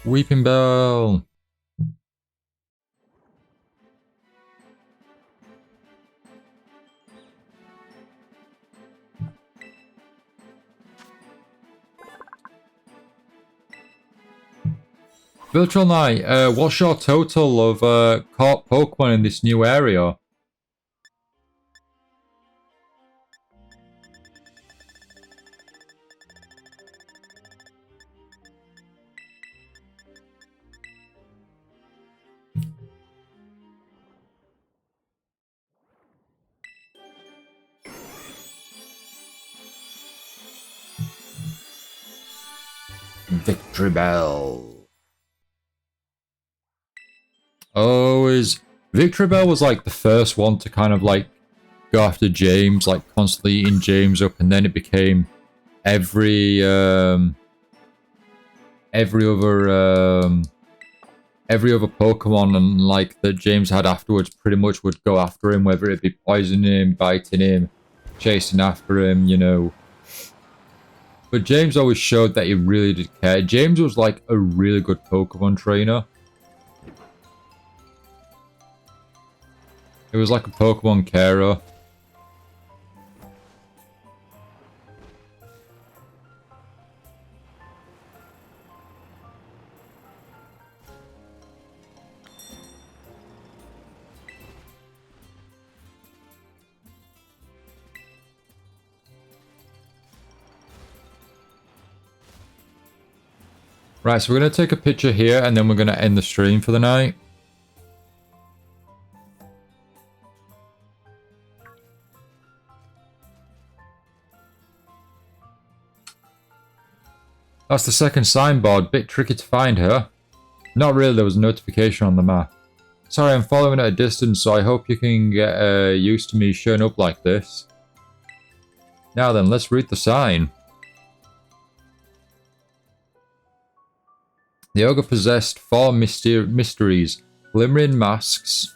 Weeping Bell. Virtual Knight, what's your total of caught Pokemon in this new area? Victory Bell. Oh, Victory Bell was like the first one to kind of like go after James, like constantly eating James up, and then it became every other Pokemon and like that James had afterwards pretty much would go after him, whether it be poisoning him, biting him, chasing after him, you know. But James always showed that he really did care. James was like a really good Pokemon trainer. It was like a Pokemon carer. Right, so we're going to take a picture here and then we're going to end the stream for the night. That's the second signboard. Bit tricky to find her. Not really, there was a notification on the map. Sorry, I'm following at a distance, so I hope you can get used to me showing up like this. Now then, let's read the sign. The ogre possessed 4 mysteries, glimmering masks.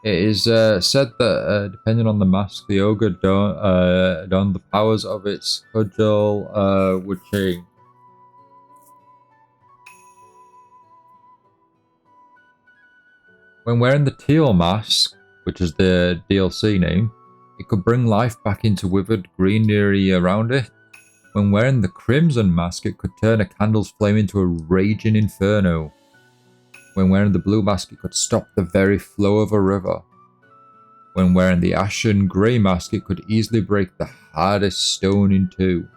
It is said that depending on the mask the ogre donned, the powers of its cudgel would change. When wearing the Teal mask, which is the DLC name, it could bring life back into withered greenery around it. When wearing the Crimson mask, it could turn a candle's flame into a raging inferno. When wearing the Blue mask, it could stop the very flow of a river. When wearing the Ashen Grey mask, it could easily break the hardest stone in two.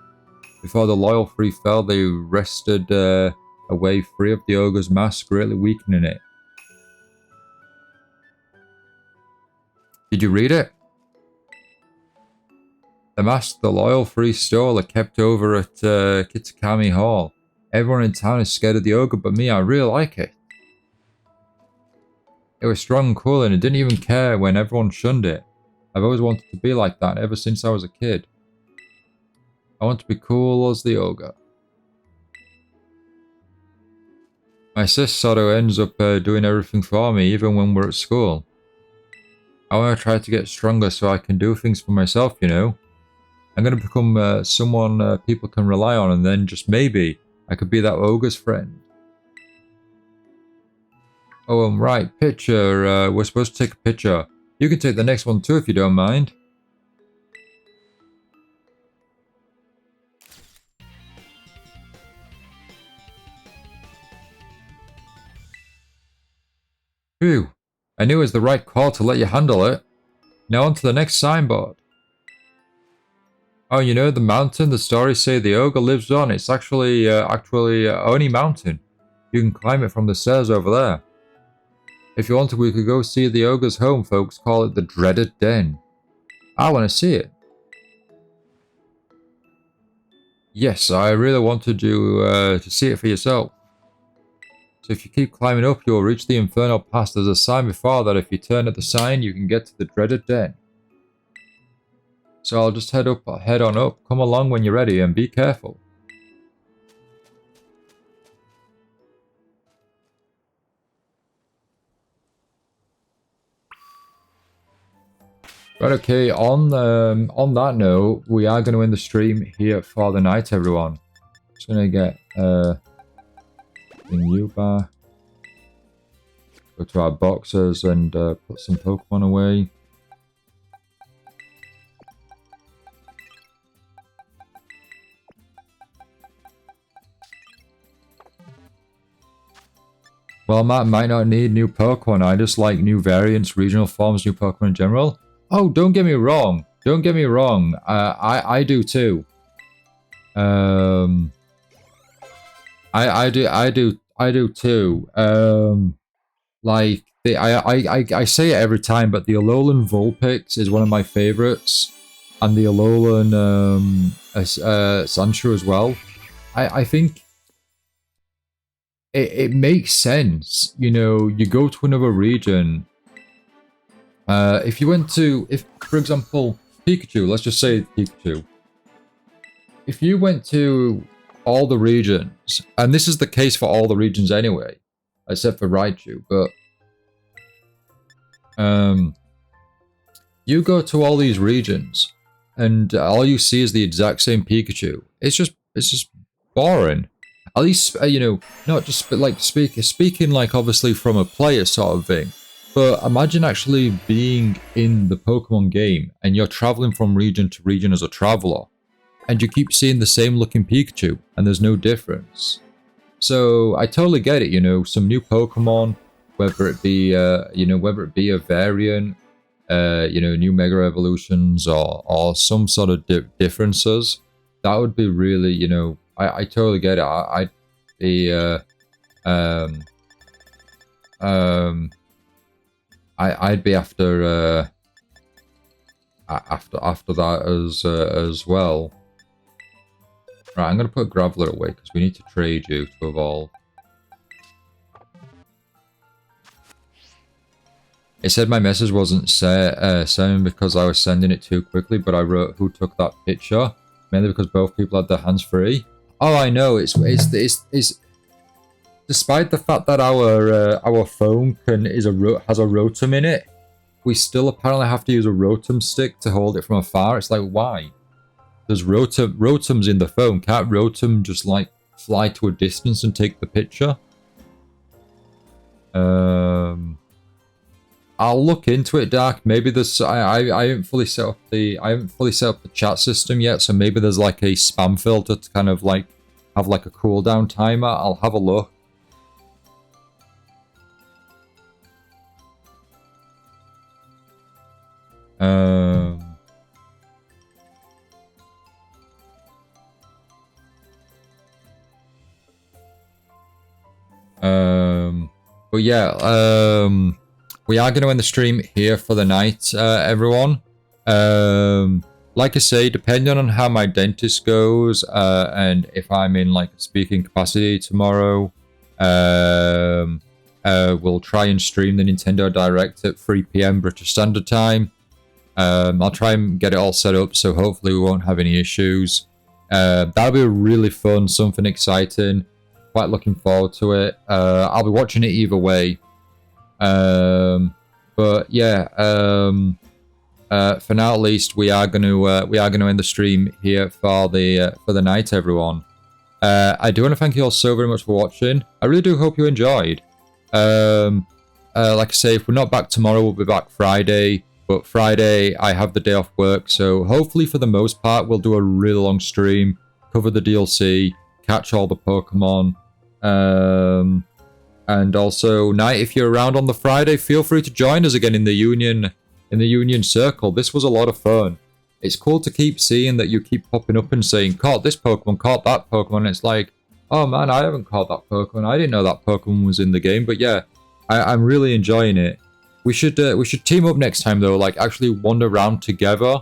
Before the Loyal Three fell, they wrested away 3 of the ogre's mask, greatly weakening it. Did you read it? The mask the Loyal Three stole are kept over at Kitakami Hall. Everyone in town is scared of the ogre, but me, I really like it. It was strong and cool, and it didn't even care when everyone shunned it. I've always wanted to be like that ever since I was a kid. I want to be cool as the ogre. My sis sort of ends up doing everything for me, even when we're at school. I want to try to get stronger so I can do things for myself, you know. I'm going to become someone people can rely on, and then just maybe I could be that ogre's friend. Oh, right, picture. We're supposed to take a picture. You can take the next one too if you don't mind. Phew. I knew it was the right call to let you handle it. Now on to the next signboard. Oh, you know, the mountain the stories say the ogre lives on. It's actually only mountain. You can climb it from the stairs over there. If you wanted, we could go see the ogre's home. Folks call it the Dreaded Den. I want to see it. Yes, I really wanted you to see it for yourself. So if you keep climbing up, you'll reach the infernal pass. There's a sign before that if you turn at the sign, you can get to the Dreaded Den. So I'll just head on up. Come along when you're ready and be careful. Right, okay, on that note, we are going to end the stream here for the night, everyone. Just going to get new bar. Go to our boxes and put some Pokemon away. Well, Matt might not need new Pokemon. I just like new variants, regional forms, new Pokemon in general. Oh, don't get me wrong. Don't get me wrong. I do too. I do too. Like I say it every time, but the Alolan Vulpix is one of my favorites, and the Alolan Sandshrew as well. I think it makes sense. You know, you go to another region. If you went to, for example, Pikachu, let's just say Pikachu. If you went to all the regions, and this is the case for all the regions anyway, except for Raichu, but you go to all these regions, and all you see is the exact same Pikachu. It's just boring. At least you know, not just like speaking like obviously from a player sort of thing. But imagine actually being in the Pokemon game and you're traveling from region to region as a traveler, and you keep seeing the same looking Pikachu and there's no difference. So I totally get it, you know, some new Pokemon, whether it be whether it be a variant, you know, new Mega Evolutions or some sort of differences. That would be really, you know, I totally get it. I'd be I'd be after that as well. Right, I'm gonna put Graveler away because we need to trade you to evolve. It said my message wasn't sent because I was sending it too quickly, but I wrote who took that picture, mainly because both people had their hands free. Oh, I know. It's despite the fact that our phone has a Rotom in it, we still apparently have to use a Rotom stick to hold it from afar. It's like, why? There's Rotoms in the phone. Can't Rotom just like fly to a distance and take the picture? I'll look into it, Dark. Maybe there's I haven't fully set up the chat system yet, so maybe there's like a spam filter to kind of like have like a cooldown timer. I'll have a look. But yeah, we are going to end the stream here for the night, everyone. Like I say, depending on how my dentist goes, and if I'm in like speaking capacity tomorrow, we'll try and stream the Nintendo Direct at 3 PM British Standard Time. I'll try and get it all set up, so hopefully we won't have any issues. That'll be really fun, something exciting. quite looking forward to it. I'll be watching it either way. But yeah, for now at least, we are gonna end the stream here for the night, everyone. I do want to thank you all so very much for watching. I really do hope you enjoyed. Like I say, if we're not back tomorrow, we'll be back Friday. But Friday, I have the day off work, so hopefully for the most part, we'll do a really long stream, cover the DLC, catch all the Pokemon. And also, Knight, if you're around on the Friday, feel free to join us again in the Union Circle. This was a lot of fun. It's cool to keep seeing that you keep popping up and saying, caught this Pokemon, caught that Pokemon. It's like, oh man, I haven't caught that Pokemon. I didn't know that Pokemon was in the game. But yeah, I'm really enjoying it. We should team up next time though, like actually wander around together.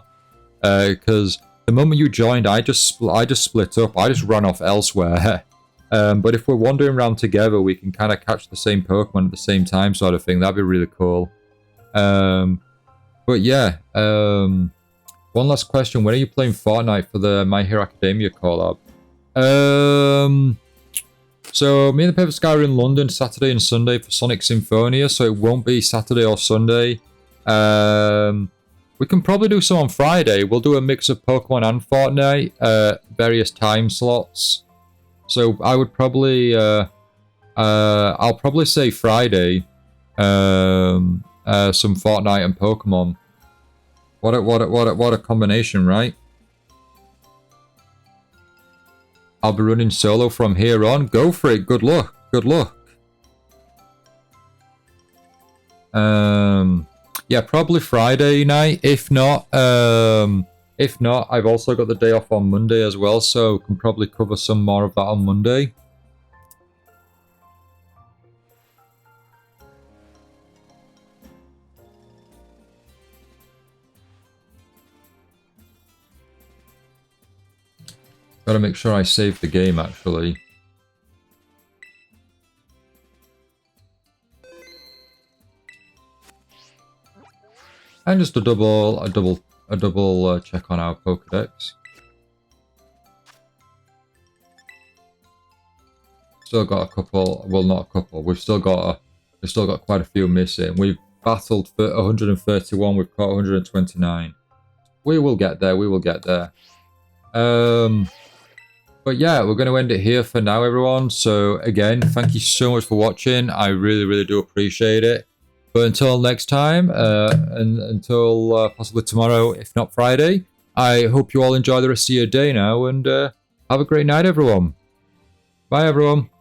Because the moment you joined, I just split up. I just ran off elsewhere. But if we're wandering around together, we can kind of catch the same Pokemon at the same time, sort of thing. That'd be really cool. But yeah, one last question. When are you playing Fortnite for the My Hero Academia collab? So me and the Paper Sky are in London Saturday and Sunday for Sonic Symphonia, so it won't be Saturday or Sunday. We can probably do some on Friday. We'll do a mix of Pokemon and Fortnite, various time slots. So I would probably, I'll probably say Friday, some Fortnite and Pokemon. What a combination, right? I'll be running solo from here on. Go for it. Good luck. Good luck. Yeah, probably Friday night. If not, I've also got the day off on Monday as well, so can probably cover some more of that on Monday. Gotta make sure I save the game, actually. And just a double check on our Pokedex. Still got a couple. Well, not a couple. We've still got quite a few missing. We've battled for 131. We've caught 129. We will get there. We will get there. But yeah, we're going to end it here for now, everyone. So again, thank you so much for watching. I really, really do appreciate it. But until next time, and until possibly tomorrow, if not Friday, I hope you all enjoy the rest of your day now, and have a great night, everyone. Bye, everyone.